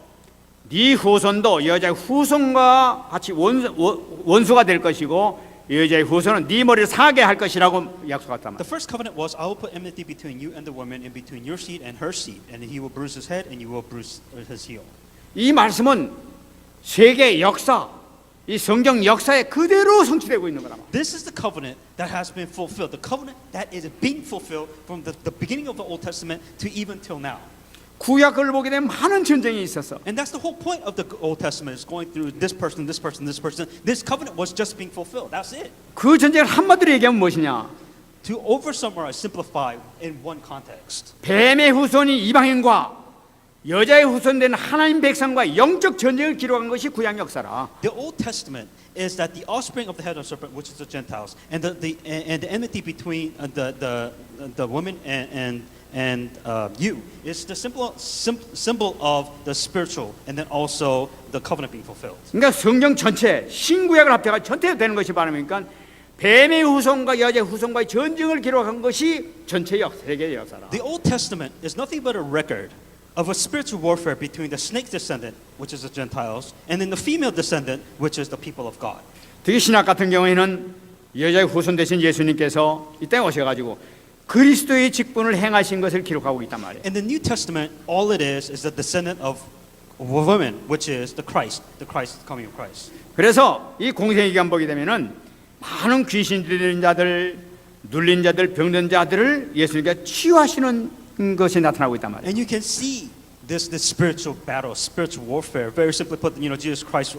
Speaker 1: 네 후손도 여자의 후손과 같이 원수가 될 것이고 여자의 후손은 네 머리를 상하게 할 것이라고 약속했단
Speaker 2: The
Speaker 1: 말이에요.
Speaker 2: first covenant was, I will put enmity between you and the woman, and between your seed and her seed, and he will bruise his head, and you will bruise his heel.
Speaker 1: 이 말씀은 세계 역사, 이 성경 역사에 그대로 성취되고 있는 거란 말이에요.
Speaker 2: This is the covenant that has been fulfilled. The covenant that is being fulfilled from the beginning of the Old Testament to even till now.
Speaker 1: 구약을 보게 되면 많은 전쟁이 있었어.
Speaker 2: And that's the whole point of the Old Testament, is going through this person, this person, this person. This covenant was just being fulfilled. That's it.
Speaker 1: 그 전쟁을 한마디로 얘기하면 무엇이냐?
Speaker 2: To oversummarize, simplify in one context.
Speaker 1: 뱀의 후손이 이방인과 여자의 후손된 하나님 백성과 영적 전쟁을 기록한 것이 구약 역사라.
Speaker 2: The Old Testament is that the offspring of the head of the serpent, which is the Gentiles, and the enmity between the woman and you is the symbol of the spiritual, and then also the covenant being fulfilled.
Speaker 1: 그러니까 성경 전체 신구약을 합해가 전체 되는 것이 말하니까 뱀의 후손과 여자의 후손과의 전쟁을 기록한 것이 전체 세계의 역사라.
Speaker 2: The Old Testament is nothing but a record of a spiritual warfare between the snake descendant, which is the Gentiles, and then the female descendant, which is the people of God.
Speaker 1: 특히 신약 같은 경우에는 여자의 후손 되신 예수님께서 이 땅에 오셔가지고 그리스도의 직분을 행하신 것을 기록하고 있단 말이에요.
Speaker 2: In the New Testament, all it is the descendant of a woman, which is the Christ coming of Christ.
Speaker 1: 그래서 이 공생애기간 보게 되면은 많은 귀신 들린 자들, 눌린 자들, 병든 자들을 예수님께서 치유하시는 것이 나타나고 있단 말이에요.
Speaker 2: And you can see this spiritual battle, spiritual warfare. Very simply put, Jesus Christ,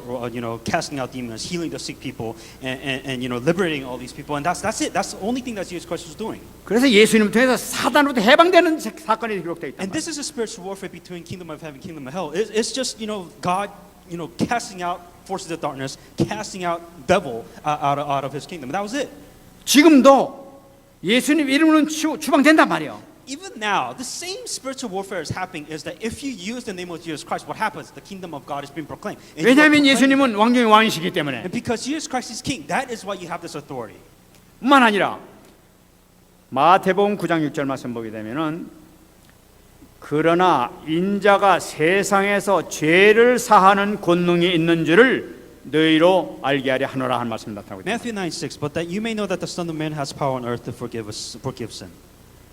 Speaker 2: casting out demons, healing the sick people, and liberating all these people. And that's it. That's the only thing that Jesus Christ was doing.
Speaker 1: 그래서 예수님을 통해서 사단으로부터 해방되는 사건이 기록되어 있단
Speaker 2: And
Speaker 1: 말이에요.
Speaker 2: this is a spiritual warfare between kingdom of heaven, kingdom of hell. It's just God, casting out forces of darkness, casting out devil out of His kingdom. That was it.
Speaker 1: 지금도 예수님 이름으로는 추방된단 말이에요.
Speaker 2: Even now, the same spiritual warfare is happening. Is that if you use the name of Jesus Christ, what happens? The kingdom of God is being proclaimed. And you are
Speaker 1: 왜냐하면
Speaker 2: proclaiming
Speaker 1: 예수님은 왕중의 왕이시기 때문에.
Speaker 2: And because Jesus Christ is king, that is why you have this authority.
Speaker 1: 뿐만 아니라 마태복음 9장 6절 말씀 보게 되면은 그러나 인자가 세상에서 죄를 사하는 권능이 있는 줄을 너희로 알게 하려 하노라 한 말씀 나타나고 있습니다.
Speaker 2: Matthew 9:6. But that you may know that the Son of Man has power on earth to forgive sin.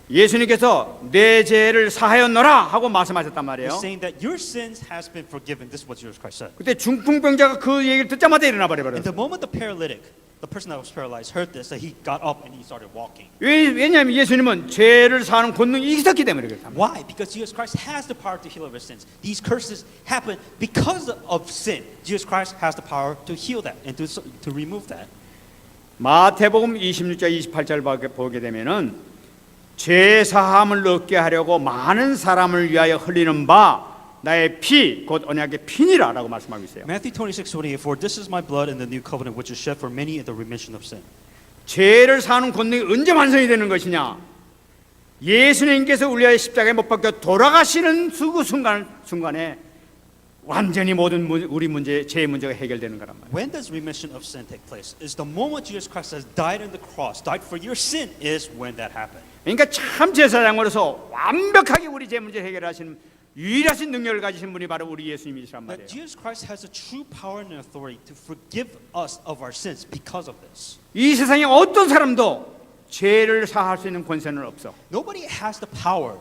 Speaker 1: 예수님께서 내 죄를 사하였노라 하고 말씀하셨단 말이에요.
Speaker 2: He's saying that your sins has been forgiven. This is what Jesus Christ said.
Speaker 1: 그때 중풍병자가 그 얘기를 듣자마자 일어나
Speaker 2: And
Speaker 1: 버려버렸어요.
Speaker 2: the moment the paralytic, the person that was paralyzed, heard this, that he got up and he started walking.
Speaker 1: 왜냐하면 예수님은 죄를 사하는 권능이 있었기 때문에 그렇다.
Speaker 2: Why? Because Jesus Christ has the power to heal our sins. These curses happen because of sin. Jesus Christ has the power to heal that and to remove that.
Speaker 1: 마태복음 26절 28절 보게 되면은 죄 사함을 얻게 하려고 많은 사람을 위하여 흘리는 바 나의 피 곧 언약의 피니라라고 말씀하고 있어요.
Speaker 2: Matthew 26:28. For this is my blood in the new covenant, which is shed for many in the remission of sin.
Speaker 1: 죄를 사는 권능이 언제 완성이 되는 것이냐? 예수님께서 우리 위하여 십자가에 못 박혀 돌아가시는 그 순간에 완전히 모든 우리 문제, 죄의 문제가 해결되는 거란 말이에요.
Speaker 2: When does remission of sin take place? Is the moment Jesus Christ has died on the cross, died for your sin, is when that happened.
Speaker 1: 그러니까 참 제사장으로서 완벽하게 우리 죄 문제 해결하시는 유일하신 능력을 가지신 분이 바로 우리 예수님이시란
Speaker 2: But
Speaker 1: 말이에요.
Speaker 2: Jesus Christ has a true power and authority to forgive us of our sins because of this.
Speaker 1: 이 세상에 어떤 사람도 죄를 사할 수 있는 권세는 없어.
Speaker 2: Nobody has the power.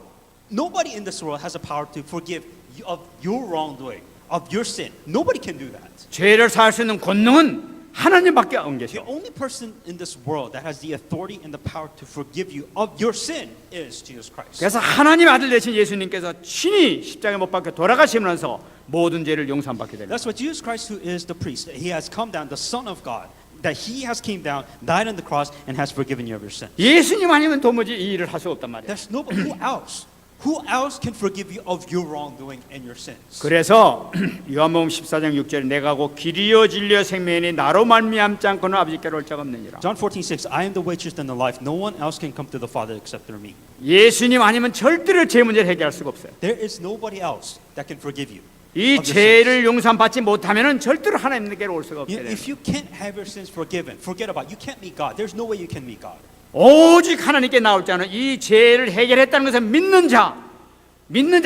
Speaker 2: Nobody in this world has the power to forgive you of your wrongdoing, of your sin. Nobody can do that.
Speaker 1: 죄를 사할 수 있는 권능은 하나님밖에 안
Speaker 2: The
Speaker 1: 계셔.
Speaker 2: only person in this world that has the authority and the power to forgive you of your sin is Jesus Christ.
Speaker 1: 그래서 하나님 아들 되신 예수님께서 친히 십자가에 못 박혀 돌아가시면서 모든 죄를 용서받게 됩니다.
Speaker 2: That's what Jesus Christ, who is the priest, he has come down, the Son of God, that he has came down, died on the cross, and has forgiven you of your sin.
Speaker 1: 예수님 아니면 도무지 이 일을 할 수 없단 말이에요.
Speaker 2: There's nobody who else. Who else can forgive you of your wrongdoing and your sins?
Speaker 1: 그래서 요한복음 14장 6절에 내가 곧 길이요 진리요 생명이니 나로 말미암지 않고는 아버지께로 올 자가 없느니라.
Speaker 2: John 14:6. I am the way, truth, and the life. No one else can come to the Father except through me.
Speaker 1: 예수님 아니면 절대로 죄 문제를 해결할 수가 없어요.
Speaker 2: There is nobody else that can forgive you.
Speaker 1: 이 죄를 용서받지 못하면은 절대로 하나님께로 올 수가 없게 돼요.
Speaker 2: If you can't have your sins forgiven, forget about it. You can't meet God. There's no way you can meet God.
Speaker 1: 오직 하나님께 나올 자는 이 죄를 해결했다는 것을 믿는 자,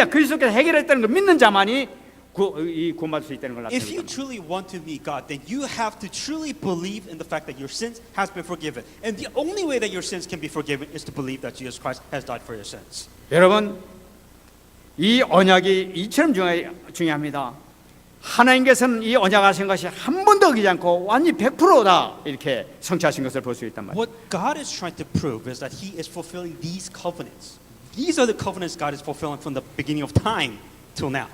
Speaker 1: 그리스도께서 해결했다는 걸 믿는 자만이 구원받을 수 있다는 걸
Speaker 2: If you
Speaker 1: 나타냅니다.
Speaker 2: truly want to meet God, then you have to truly believe in the fact that your sins has been forgiven. And the only way that your sins can be forgiven is to believe that Jesus Christ has died for your sins.
Speaker 1: 여러분, 이 언약이 이처럼 중요합니다. 하나님께서는 이 언약하신 것이 한 번도 어기지 않고 완전히 100%다 이렇게 성취하신 것을 볼 수 있단 말이에요.
Speaker 2: What God is trying to prove is that He is fulfilling these covenants. These are the covenants God is fulfilling from the beginning of time till now.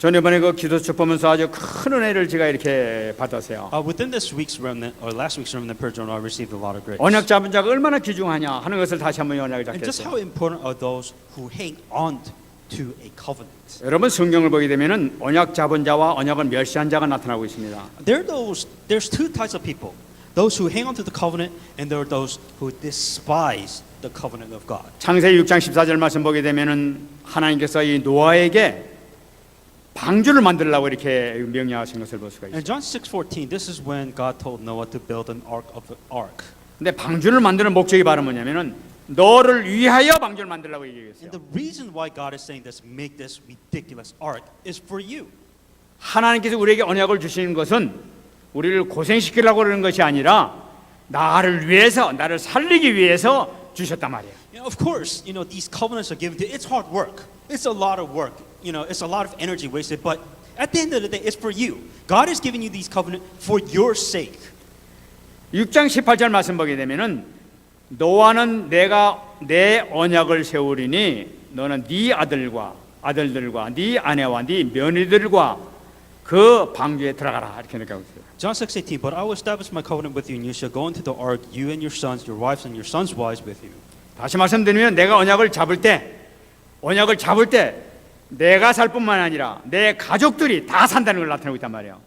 Speaker 1: 전 이번에 그 기도책 보면서 아주 큰 은혜를 제가 이렇게 받았어요.
Speaker 2: Within this week's remnant or last week's remnant prayer journal, I received a lot of grace.
Speaker 1: 언약 잡은 자가 얼마나 귀중하냐 하는 것을 다시 한번 언약을
Speaker 2: And just
Speaker 1: 잡겠어요.
Speaker 2: how important are those who hang on to a covenant.
Speaker 1: 여러분 성경을 보게 되면은 언약 잡은 자와 언약을 멸시한 자가 나타나고 있습니다.
Speaker 2: There's two types of people. Those who hang on to the covenant and there are those who despise the covenant of God.
Speaker 1: 창세기 6장 14절 말씀 보게 되면은 하나님께서 이 노아에게 방주를 만들라고 이렇게 명령하신 것을 볼 수가
Speaker 2: In
Speaker 1: 있어요.
Speaker 2: John 6:14, this is when God told Noah to build an ark.
Speaker 1: 근데 방주를 만드는 목적이 바로 뭐냐면은 너를 위하여 방주를 만들라고 얘기했어요.
Speaker 2: And the reason why God is saying this, make this ridiculous ark, is for you.
Speaker 1: 하나님께서 우리에게 언약을 주시는 것은 우리를 고생시키려고 그러는 것이 아니라 나를 위해서, 나를 살리기 위해서 주셨단 말이에요.
Speaker 2: Of course, these covenants are given to. It's hard work. It's a lot of work. It's a lot of energy wasted. But at the end of the day, it's for you. God is giving you these covenants for your sake.
Speaker 1: 6장 18절 말씀 보게 되면은 너와는 내가 내 언약을 세우리니 너는 네 아들들과 네 아내와 네 며느리들과 그 방주에 들어가라 이렇게 얘기하고 있어요.
Speaker 2: John 6:18. But I will establish my covenant with you, and you shall go into the ark, you and your sons, your wives, and your sons' wives with you.
Speaker 1: 다시 말씀드리면 내가 언약을 잡을 때 내가 살 뿐만 아니라 내 가족들이 다 산다는 걸 나타내고 있단 말이에요.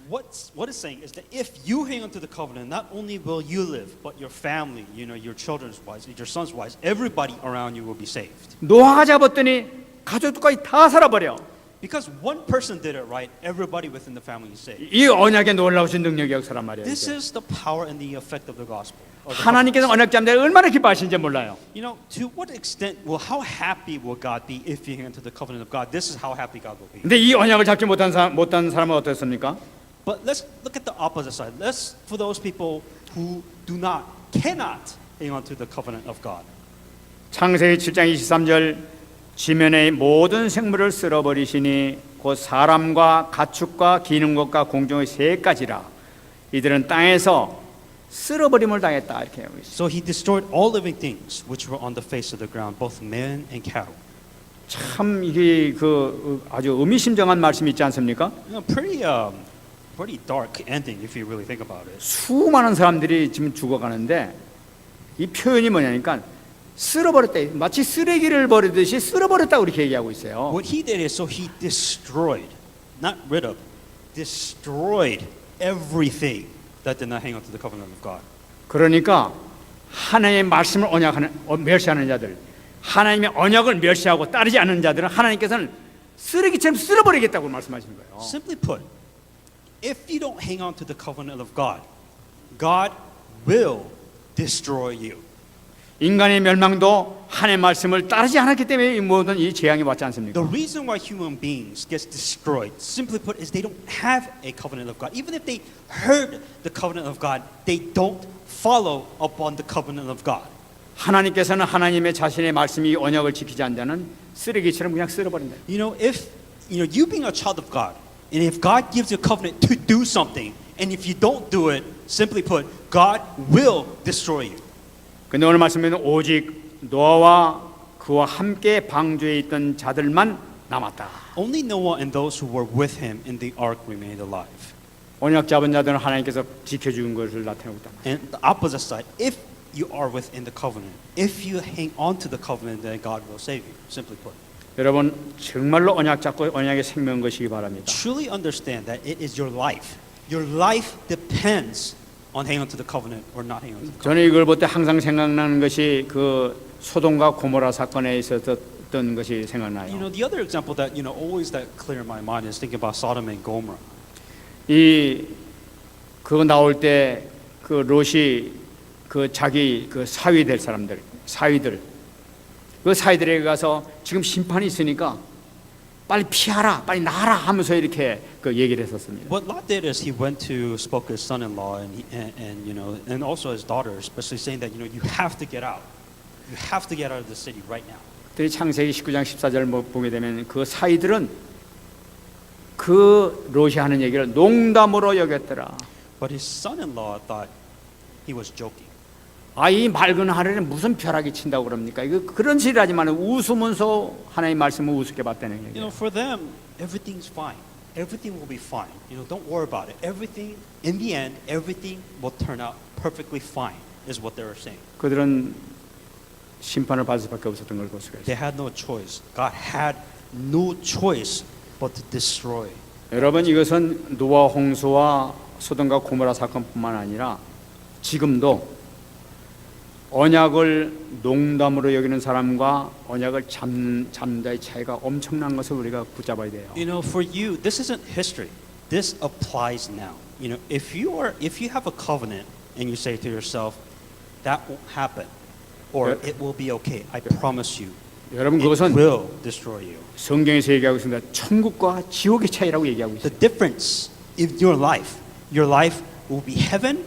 Speaker 2: What it's saying is that if you hang on to the covenant, not only will you live, but your family, your children's wives, your sons' wives, everybody around you will be saved.
Speaker 1: 노아가 잡았더니 가족들까지 다 살아버려.
Speaker 2: Because one person did it right, everybody within the family is saved.
Speaker 1: 이 언약의 놀라우신 능력이 역사란 말이에요.
Speaker 2: This is the power and the effect of the gospel.
Speaker 1: 하나님께서 언약 잡는 데 얼마나 기뻐하시는지 몰라요.
Speaker 2: To what extent how happy will God be if you hang on to the covenant of God? This is how happy God will be.
Speaker 1: 근데 이 언약을 잡지 못한 사람은 어떻습니까?
Speaker 2: But let's look at the opposite side. For those people who cannot hang on to the covenant of God.
Speaker 1: 창세기 7장 23절 지면의 모든 생물을 쓸어버리시니 곧 사람과 가축과 기는 것과 공중의 새 가지라 이들은 땅에서 쓸어버림을 당했다 이렇게 하고 있어요.
Speaker 2: So he destroyed all living things which were on the face of the ground, both men and cattle.
Speaker 1: 참 이게 아주 의미심장한 말씀이 있지 않습니까?
Speaker 2: Pretty dark ending if you really think about it.
Speaker 1: 수많은 사람들이 지금 죽어가는데 이 표현이 뭐냐니까 쓸어버렸다. 마치 쓰레기를 버리듯이 쓸어버렸다고 이렇게 얘기하고 있어요.
Speaker 2: What he did is so he destroyed, not rid of, destroyed everything that did not hang on to the covenant of God.
Speaker 1: 그러니까 하나님의 말씀을 멸시하는 자들, 하나님의 언약을 멸시하고 따르지 않는 자들은 하나님께서는 쓰레기처럼 쓸어버리겠다고 말씀하시는 거예요.
Speaker 2: Simply put, if you don't hang on to the covenant of God, God will destroy you.
Speaker 1: 인간의 멸망도 하나님의 말씀을 따르지 않았기 때문에 이 모든 이 재앙이 왔지 않습니까?
Speaker 2: The reason why human beings get destroyed, simply put, is they don't have a covenant of God. Even if they heard the covenant of God, they don't follow upon the covenant of God.
Speaker 1: 하나님께서는 하나님의 자신의 말씀이 언약을 지키지 않는 자는 쓰레기처럼 그냥 쓸어버린다.
Speaker 2: If you being a child of God, and if God gives you a covenant to do something, and if you don't do it, simply put, God will destroy you.
Speaker 1: 근데 오늘 말씀에는 오직 노아와 그와 함께 방주에 있던 자들만 남았다.
Speaker 2: Only Noah and those who were with him in the ark remained alive.
Speaker 1: 언약 잡은 자들은 하나님께서 지켜주는 것을 나타내고 있다.
Speaker 2: And the opposite side, if you are within the covenant, if you hang on to the covenant, then God will save you. Simply put.
Speaker 1: 여러분 정말로 언약 잡고 언약의 생명인 것이기 바랍니다.
Speaker 2: Truly understand that it is your life. Your life depends on hanging on to the covenant or not hanging on to the covenant.
Speaker 1: 저는 이걸 볼 때 항상 생각나는 것이 그 소돔과 고모라 사건에 있었던 것이 생각나요.
Speaker 2: The other example that always that clear in my mind is thinking about Sodom and Gomorrah.
Speaker 1: 그거 나올 때 그 롯이 그 자기 그 사위들 그 사위들에게 가서 지금 심판이 있으니까 빨리 피하라, 빨리 나가라 하면서 이렇게 그 얘기를 했었습니다.
Speaker 2: What Lot did is he went to spoke to his son-in-law and also his daughters, especially saying that you have to get out, you have to get out of the city right now.
Speaker 1: 그들이 창세기 19장 14절 보게 되면 그 사위들은 그 롯이 하는 얘기를 농담으로 여겼더라.
Speaker 2: But his son-in-law thought he was joking.
Speaker 1: 이 맑은 하늘에 무슨 벼락이 친다고 그럽니까? 이거 그런 소리를 하지만 웃으면서 하나님의 말씀을 우습게 봤다는 얘기예요.
Speaker 2: For them, everything's fine. Everything will be fine. Don't worry about it. Everything, in the end, everything will turn out perfectly fine, is what they were saying.
Speaker 1: 그들은 심판을 받을 수밖에 없었던 걸 볼 수가 있어요.
Speaker 2: They had no choice. God had no choice but to destroy.
Speaker 1: 여러분 이것은 노아 홍수와 소돔과 고모라 사건뿐만 아니라 지금도 언약을 농담으로 여기는 사람과 언약을 잡는 자의 차이가 엄청난 것을 우리가 붙잡아야 돼요.
Speaker 2: You know, for you, this isn't history. This applies now. You know, if you have a covenant and you say to yourself, that won't happen, or
Speaker 1: Yeah.
Speaker 2: it will be okay, I promise you,
Speaker 1: 여러분
Speaker 2: it
Speaker 1: 그것은
Speaker 2: will destroy you.
Speaker 1: 성경에서 얘기하고 있습니다. 천국과 지옥의 차이라고 얘기하고 있어요.
Speaker 2: The difference in your life will be heaven,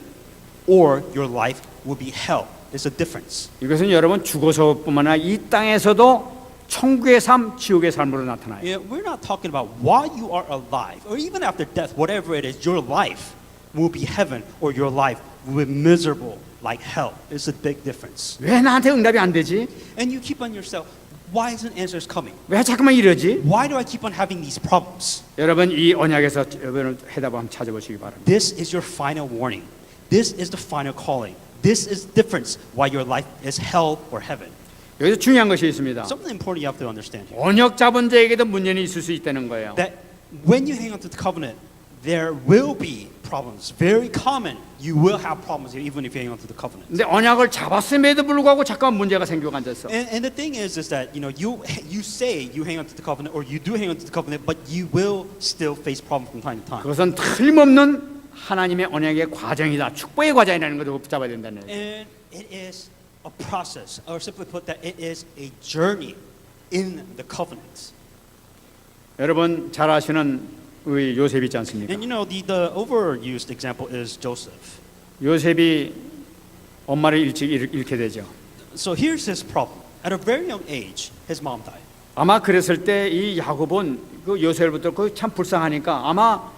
Speaker 2: or your life will be hell. There's a difference.
Speaker 1: 이것은 여러분 죽어서뿐만 아니라 이 땅에서도 천국의 삶, 지옥의 삶으로 나타나요.
Speaker 2: Yeah, we're not talking about while you are alive, or even after death, whatever it is, your life will be heaven, or your life will be miserable like hell. It's a big difference.
Speaker 1: 왜 나한테 응답이 안 되지?
Speaker 2: And you keep on yourself, why isn't answers coming?
Speaker 1: 왜 자꾸만 이러지?
Speaker 2: Why do I keep on having these problems?
Speaker 1: 여러분 이 언약에서 여러분 해답을 한번 찾아보시기 바랍니다.
Speaker 2: This is your final warning. This is the final calling. This is the difference why your life is hell or heaven.
Speaker 1: 여기서 중요한 것이 있습니다.
Speaker 2: Something important you have to understand here.
Speaker 1: 언약 잡은 자에게도 문제는 있을 수 있다는 거예요.
Speaker 2: That when you hang on to the covenant, there will be problems. Very common. You will have problems even if you hang on to the covenant.
Speaker 1: 근데 언약을 잡았음에도 불구하고 잠깐 문제가 생기고 앉았어.
Speaker 2: And the thing is that you know you say you hang on to the covenant or you do hang on to the covenant, but you will still face problems from time to time.
Speaker 1: 그것은 틀림없는 하나님의 언약의 과정이다. 축복의 과정이라는 것을 붙잡아야 된다는 거예요.
Speaker 2: And it is a process, or simply put, that it is a journey in the covenant.
Speaker 1: 여러분 잘 아시는 우리 요셉 있지 않습니까?
Speaker 2: And you know the overused example is Joseph.
Speaker 1: 요셉이 엄마를 일찍 잃게 되죠.
Speaker 2: So here's his problem. At a very young age, his mom died.
Speaker 1: 아마 그랬을 때 이 야곱은 그 요셉부터 그 참 불쌍하니까 아마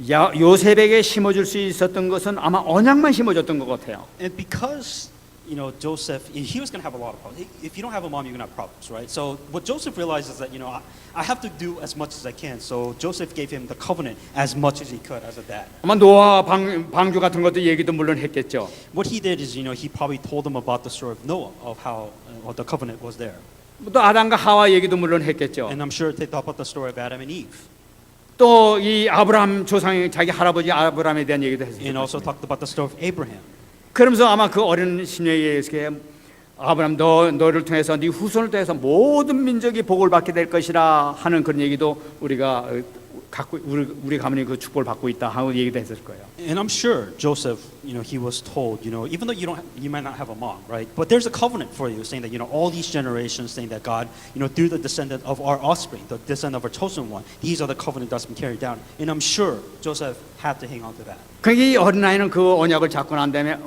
Speaker 1: 요셉에게 심어줄 수 있었던 것은 아마 언약만 심어줬던 것 같아요.
Speaker 2: And because you know Joseph, he was going to have a lot of problems. If you don't have a mom, you're going to have problems, right? So what Joseph realized is that you know I have to do as much as I can. So Joseph gave him the covenant as much as he could as a dad.
Speaker 1: 아마 노아 방주 같은 것도 얘기도 물론 했겠죠.
Speaker 2: What he did is you know he probably told them about the story of Noah of how the covenant was there.
Speaker 1: 또 아담과 하와 얘기도 물론 했겠죠.
Speaker 2: And I'm sure they talked about the story of Adam and Eve.
Speaker 1: 또 이 아브라함 조상 자기 할아버지 아브라함에 대한 얘기도
Speaker 2: And
Speaker 1: 했어요.
Speaker 2: also talked about the story of Abraham.
Speaker 1: 그러면서 아마 그 어린 시녀에게 아브라함 너를 통해서 네 후손을 통해서 모든 민족이 복을 받게 될 것이라 하는 그런 얘기도 우리가 갖고 우리 가문이 그 축복을 받고 있다 하고 얘기도 했을 거예요.
Speaker 2: And I'm sure Joseph, you know, he was told, you know, even though you might not have a mom, right? But there's a covenant for you, saying that you know all these generations, saying that God, you know, through the descendant of our offspring, the descendant of our chosen one, these are the covenant that's been carried down. And I'm sure Joseph had to hang on to that.
Speaker 1: 그러니까 이 어린아이는 그 언약을 받고 난 다음에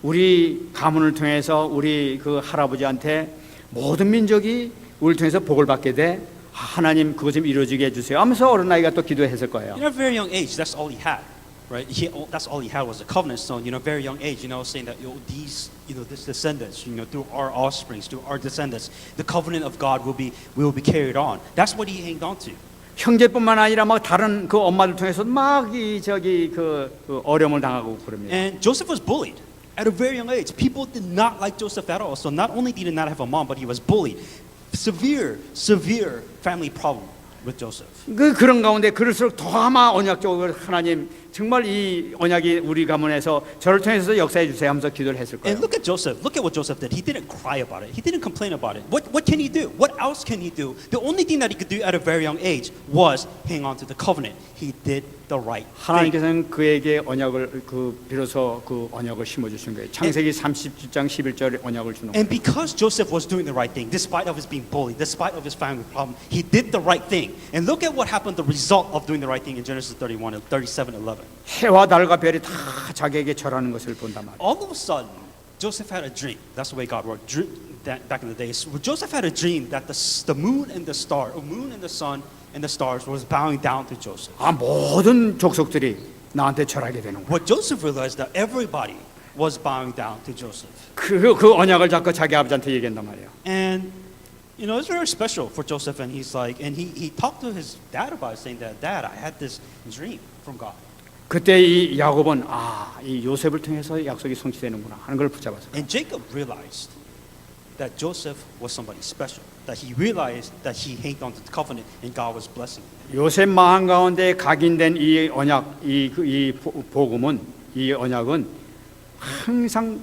Speaker 1: 우리 가문을 통해서 우리 그 할아버지한테 모든 민족이 우리를 통해서 복을 받게 돼. 하나님 그것 좀 이루어지게 해주세요 하면서 어린아이가 또 기도했을 거예요.
Speaker 2: You know, at a very young age, that's all he had, right? That's all he had was a covenant stone. You know, very young age, you know, saying that these, you know, this descendants, you know, through our offsprings, through our descendants, the covenant of God will be carried on. That's what he hanged on to.
Speaker 1: 형제뿐만 아니라 막 다른 그 엄마들 통해서 막 그 어려움을 당하고 그럽니다.
Speaker 2: And Joseph was bullied at a very young age. People did not like Joseph at all. So not only did he not have a mom, but he was bullied. Severe family problem with Joseph.
Speaker 1: 그런 가운데 그럴수록 더 아마 언약적으로 하나님 정말 이 언약이 우리 가문에서 저를 통해서 역사해 주세요 하면서 기도를 했을 거예요.
Speaker 2: And look at Joseph. Look at what Joseph did. He didn't cry about it. He didn't complain about it. What can he do? What else can he do? The only thing that he could do at a very young age was hang on to the covenant. He did the right thing.
Speaker 1: 하나님께서는 그에게 언약을 비로소 그 언약을 심어 주신 거예요. 창세기 37장 11절 언약을 주는 거예요.
Speaker 2: And because Joseph was doing the right thing, despite of his being bullied, despite of his family problem, he did the right thing. And look at what happened, the result of doing the right thing in Genesis 31 and 37:11.
Speaker 1: 해와 달과 별이 다 자기에게 절하는 것을 본단 말이에요.
Speaker 2: All of a sudden, Joseph had a dream. That's the way God worked. Back in the days, Joseph had a dream that the moon and the sun and the stars was bowing down to Joseph.
Speaker 1: 모든 족속들이 나한테 절하게 되는 거예요.
Speaker 2: What Joseph realized that everybody was bowing down to Joseph.
Speaker 1: 그 언약을 잡고 자기 아버지한테 얘기한단 말이에요.
Speaker 2: And you know, it's very special for Joseph. And he's like, and he talked to his dad about it, saying that, Dad, I had this dream from God.
Speaker 1: 그때 이 야곱은 이 요셉을 통해서 약속이 성취되는구나 하는 걸 붙잡았어요.
Speaker 2: And Jacob realized that Joseph was somebody special. That he realized that he hanged on to the covenant and God was blessing him.
Speaker 1: 요셉 마음 가운데 각인된 이 언약, 이 복음은, 이 언약은 항상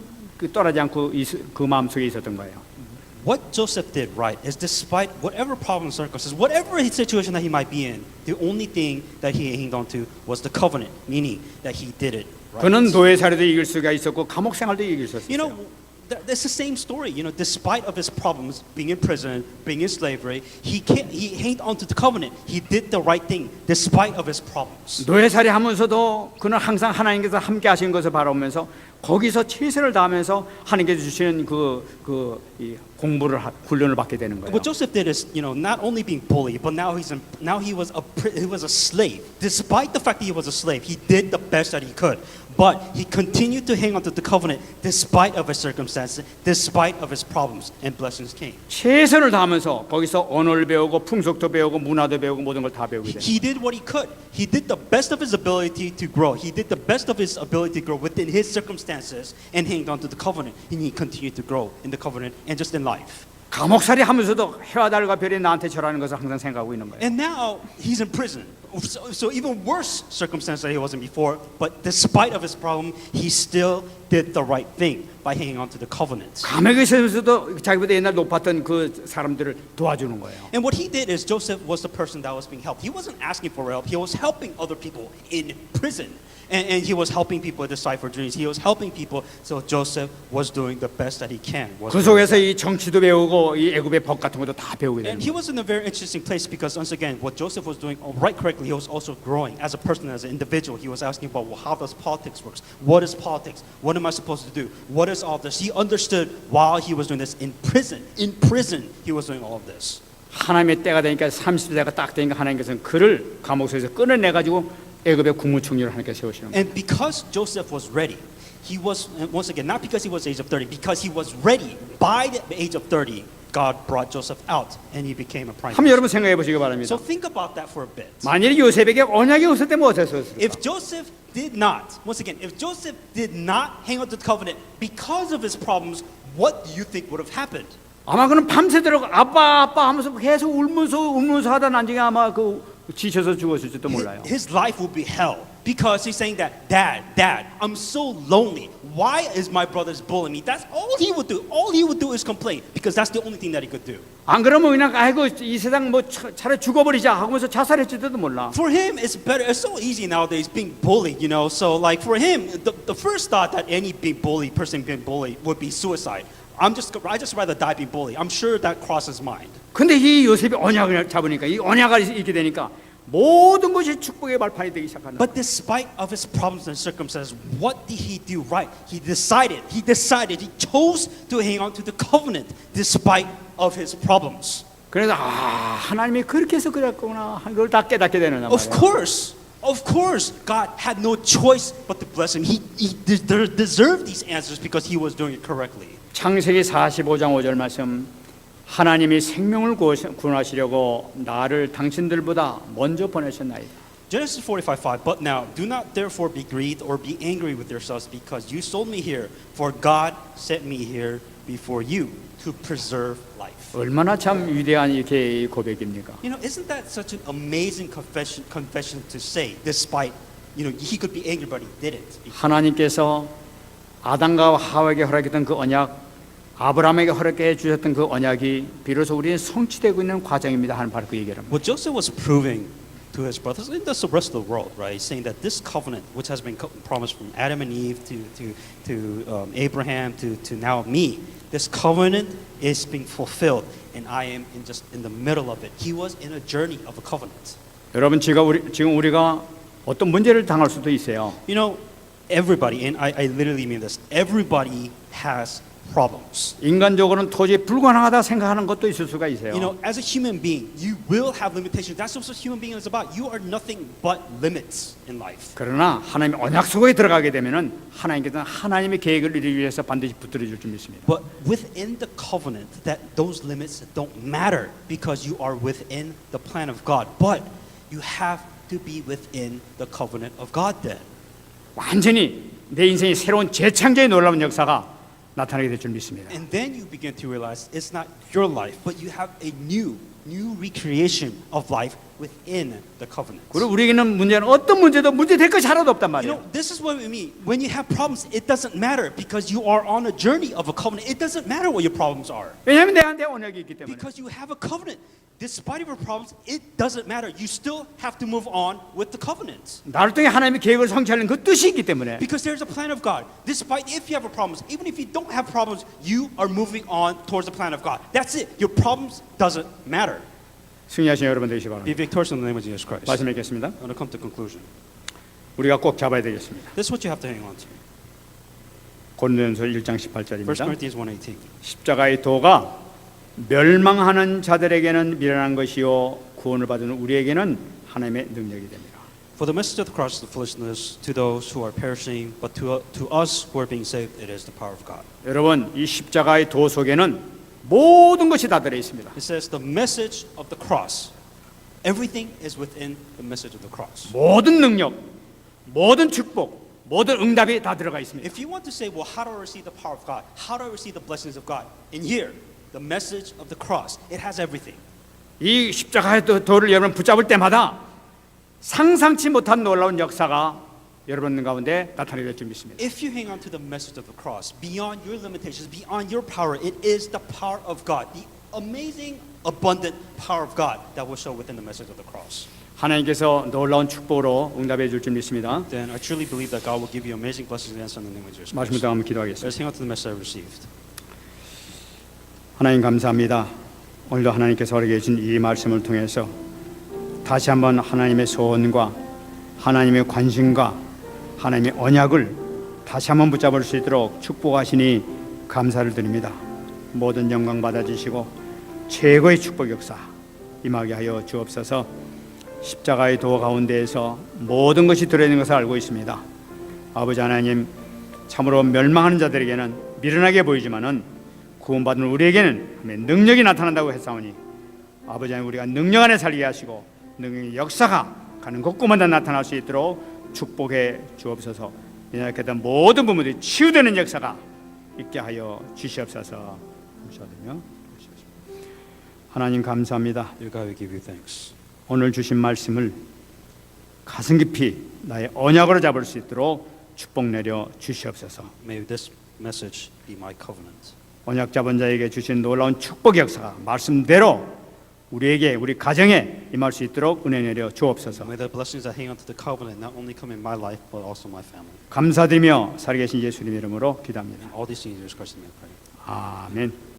Speaker 1: 떠나지 않고 그 마음속에 있었던 거예요.
Speaker 2: What Joseph did right is despite whatever problem circumstances, whatever situation that he might be in, the only thing that he hanged on to was the covenant, meaning that he did it right.
Speaker 1: 그는 노예 사례도 이길 수가 있었고 감옥 생활도 이길 수
Speaker 2: You know,
Speaker 1: 있었어요.
Speaker 2: that's the same story. You know, despite of his problems, being in prison, being in slavery, he hanged on to the covenant. He did the right thing despite of his problems.
Speaker 1: 노예 살이 하면서도 그는 항상 하나님께서 함께 하신 것을 바라보면서 거기서 최선을 다하면서 하나님께서 주시는 이 공부를 훈련을 받게 되는 거예요.
Speaker 2: What Joseph did is, you know, not only being bullied, but now he was a slave. Despite the fact that he was a slave, he did the best that he could. But he continued to hang on to the covenant despite of his circumstances, despite of his problems, and blessings came.
Speaker 1: 최선을 다하면서 거기서 언어를 배우고 풍속도 배우고 문화도 배우고 모든 걸 다 배우게 돼요.
Speaker 2: He did what he could. He did the best of his ability to grow. He did the best of his ability to grow within his circumstances and hanged on to the covenant. And he continued to grow in the covenant and just in life.
Speaker 1: 감옥살이 하면서도 해와 달과 별이 나한테 절하는 것을 항상 생각하고 있는 거예요.
Speaker 2: And now he's in prison. So even worse circumstance that he was in before, but despite of his problem, he still did the right thing by hanging on to the covenant.
Speaker 1: 감옥에 있으면서도 자기보다 옛날 높았던 그 사람들을 도와주는 거예요.
Speaker 2: And what he did is Joseph was the person that was being helped. He wasn't asking for help. He was helping other people in prison. And he was helping people decipher dreams. He was helping people. So Joseph was doing the best that he can.
Speaker 1: 그 속에서 이 정치도 배우고 이 애굽의 법 같은 것도 다 배우게 되는
Speaker 2: And he
Speaker 1: 거예요.
Speaker 2: was in a very interesting place because once again, what Joseph was doing right correctly, he was also growing as a person, as an individual. He was asking about, well, how does politics work? What is politics? What am I supposed to do? What is all this? He understood while he was doing this in prison. In prison, he was doing all of this.
Speaker 1: 하나님의 때가 되니까 30세가 딱 되니까 하나님께서는 그를 감옥에서 끌어내 가지고 애굽의 국무총리를 하나님께 세우시는 거예요.
Speaker 2: And because Joseph was ready, he was, once again, not because he was the age of 30, because he was ready by the age of 30, God brought Joseph out and he became a prime
Speaker 1: 한번
Speaker 2: minister.
Speaker 1: 여러분 생각해 보시기 바랍니다.
Speaker 2: So think about that for a bit.
Speaker 1: 만일 요셉에게 언약이 없었다면 어땠을까?
Speaker 2: If Joseph did not, once again, if Joseph did not hang on to the covenant because of his problems, what do you think would have happened?
Speaker 1: 아마 그는 밤새도록 아빠 하면서 계속 울면서 하다 나중에 아마 지쳐서 죽었을지도 몰라요.
Speaker 2: His life would be hell because he's saying that, Dad, I'm so lonely. Why is my brothers bullying me? That's all he would do. All he would do is complain because that's the only thing that he could do.
Speaker 1: 안 그러면 그냥 아이고 이 세상 뭐 차라리 죽어버리자 하면서 자살했지도 몰라.
Speaker 2: For him, it's better. It's so easy nowadays being bullied, you know. So like for him, the first thought that any big bully person being bullied would be suicide. I just rather die being bullied. I'm sure that crosses mind.
Speaker 1: 근데 이 요셉이 언약을 잡으니까 이 언약을 있게 되니까 모든 것이 축복의 발판이 되기 시작한다.
Speaker 2: But despite of his problems and circumstances, what did he do right? He decided, he chose to hang on to the covenant despite of his problems.
Speaker 1: 그래서 하나님이 그렇게 해서 그랬구나 이걸 다 깨닫게 되는 말이야.
Speaker 2: Of course, God had no choice but to bless him. He deserved these answers because he was doing it correctly.
Speaker 1: 창세기 45장 5절 말씀 하나님이 생명을 구원하시려고 나를 당신들보다 먼저 보내셨나이다.
Speaker 2: Genesis 45:5. But now, do not therefore be grieved or be angry with yourselves because you sold me here, for God sent me here before you to preserve life.
Speaker 1: 얼마나 참 위대한 이렇게 고백입니까?
Speaker 2: You know, isn't that such an amazing confession to say? Despite, you know, he could be angry, but he didn't.
Speaker 1: 하나님께서 아담과 하와에게 허락했던 그 언약, 아브라함에게 허락해 주셨던 그 언약이 비로소 우리는 성취되고 있는 과정입니다 하는 바로 그 얘기를 합니다.
Speaker 2: What Joseph was proving to his brothers and the rest of the world, right? Saying that this covenant, which has been promised from Adam and Eve to Abraham to now me, this covenant is being fulfilled, and I am in the middle of it. He was in a journey of a covenant.
Speaker 1: 여러분 지금 우리가 어떤 문제를 당할 수도 있어요.
Speaker 2: You know, everybody, and I literally mean this, everybody has problems.
Speaker 1: 인간적으로는 도저히 불가능하다 생각하는 것도 있을 수가 있어요.
Speaker 2: You know, as a human being, you will have limitations. That's what a human being is about. You are nothing but limits in life.
Speaker 1: 그러나 하나님의 언약 속에 들어가게 되면은 하나님께서는 하나님의 계획을 이루기 위해서 반드시 붙들어 줄 줄 믿습니다.
Speaker 2: But within the covenant, that those limits don't matter because you are within the plan of God. But you have to be within the covenant of God then.
Speaker 1: 완전히 내 인생의 새로운 재창조의 놀라운 역사가 나타나게 될 줄 믿습니다.
Speaker 2: And then you begin to realize it's not your life, but you have a new recreation of life within the covenant.
Speaker 1: 그리고 우리에게는 문제는 어떤 문제도 문제될 것이 하나도 없단
Speaker 2: You
Speaker 1: 말이에요.
Speaker 2: know, this is what we mean. When you have problems, it doesn't matter because you are on a journey of a covenant. It doesn't matter what your problems are.
Speaker 1: 왜냐하면 내한테 언약이 있기 때문에.
Speaker 2: Because you have a covenant. Despite of your problems, it doesn't matter. You still have to move on with the covenant.
Speaker 1: 나를 통해 하나님의 계획을 성취하는 그 뜻이 있기 때문에
Speaker 2: Because there's a plan of God. Despite if you have a problems, even if you don't have problems, you are moving on towards the plan of God. That's it. Your problems doesn't matter.
Speaker 1: 승리하신 여러분 되시기 바랍니다.
Speaker 2: Be victorious in the name of Jesus Christ.
Speaker 1: 말씀 맺겠습니다.
Speaker 2: I'm going to come to conclusion.
Speaker 1: 우리가 꼭 잡아야 되겠습니다.
Speaker 2: This is what you have to hang on to.
Speaker 1: 고린도전서 1장
Speaker 2: 1
Speaker 1: 18절입니다.
Speaker 2: Corinthians 1:18.
Speaker 1: 십자가의 도가 멸망하는 자들에게는 미련한 것이요 구원을 받은 우리에게는 하나님의 능력이 됩니다.
Speaker 2: For the message of the cross is the foolishness to those who are perishing, but to us who are being saved, it is the power of God.
Speaker 1: 여러분, 이 십자가의 도 속에는 모든 것이 다 들어 있습니다.
Speaker 2: It says the message of the cross. Everything is within the message of the cross.
Speaker 1: 모든 능력, 모든 축복, 모든 응답이 다 들어가 있습니다.
Speaker 2: If you want to say, well, how do I receive the power of God? How do I receive the blessings of God? In here, the message of the cross, it has everything.
Speaker 1: 이 십자가의 도를 여러분 붙잡을 때마다 상상치 못한 놀라운 역사가 여러분 가운데 나타나게 될 줄 믿습니다.
Speaker 2: If you hang on to the message of the cross, beyond your limitations, beyond your power, it is the power of God, the amazing, abundant power of God that will show within the message of the cross.
Speaker 1: 하나님께서 놀라운 축복으로 응답해 줄 줄 믿습니다.
Speaker 2: Then I truly believe that God will give you amazing blessings and answer in the name of Jesus
Speaker 1: 말씀
Speaker 2: Christ.
Speaker 1: 듣고 한번 기도하겠습니다.
Speaker 2: Let's hang on to the message I received.
Speaker 1: 하나님 감사합니다. 오늘도 하나님께서 우리에게 주신 이 말씀을 통해서 다시 한번 하나님의 소원과 하나님의 관심과 하나님의 언약을 다시 한번 붙잡을 수 있도록 축복하시니 감사를 드립니다. 모든 영광 받아주시고 최고의 축복 역사 임하게 하여 주옵소서. 십자가의 도 가운데에서 모든 것이 들어있는 것을 알고 있습니다. 아버지 하나님, 참으로 멸망하는 자들에게는 미련하게 보이지만은 구원받은 우리에게는 능력이 나타난다고 했사오니 아버지 하나님, 우리가 능력 안에 살게 하시고 능력의 역사가 가는 곳곳마다 나타날 수 있도록 축복해 주옵소서. 이렇게 된 모든 부분들이 치유되는 역사가 있게 하여 주시옵소서. 감사드리며 하나님 감사합니다.
Speaker 2: Dear God, we give you thanks.
Speaker 1: 오늘 주신 말씀을 가슴 깊이 나의 언약으로 잡을 수 있도록 축복 내려 주시옵소서.
Speaker 2: May this message be my covenant.
Speaker 1: 언약 잡은 자에게 주신 놀라운 축복 역사가 말씀대로 우리에게, 우리 가정에 임할 수 있도록 은혜 내려 주옵소서.
Speaker 2: May the blessings that hang on to the covenant not only come in my life but also my family.
Speaker 1: 감사드리며 살아계신 예수님 이름으로 기도합니다.
Speaker 2: All these things in Jesus Christ's name I pray.
Speaker 1: 아멘.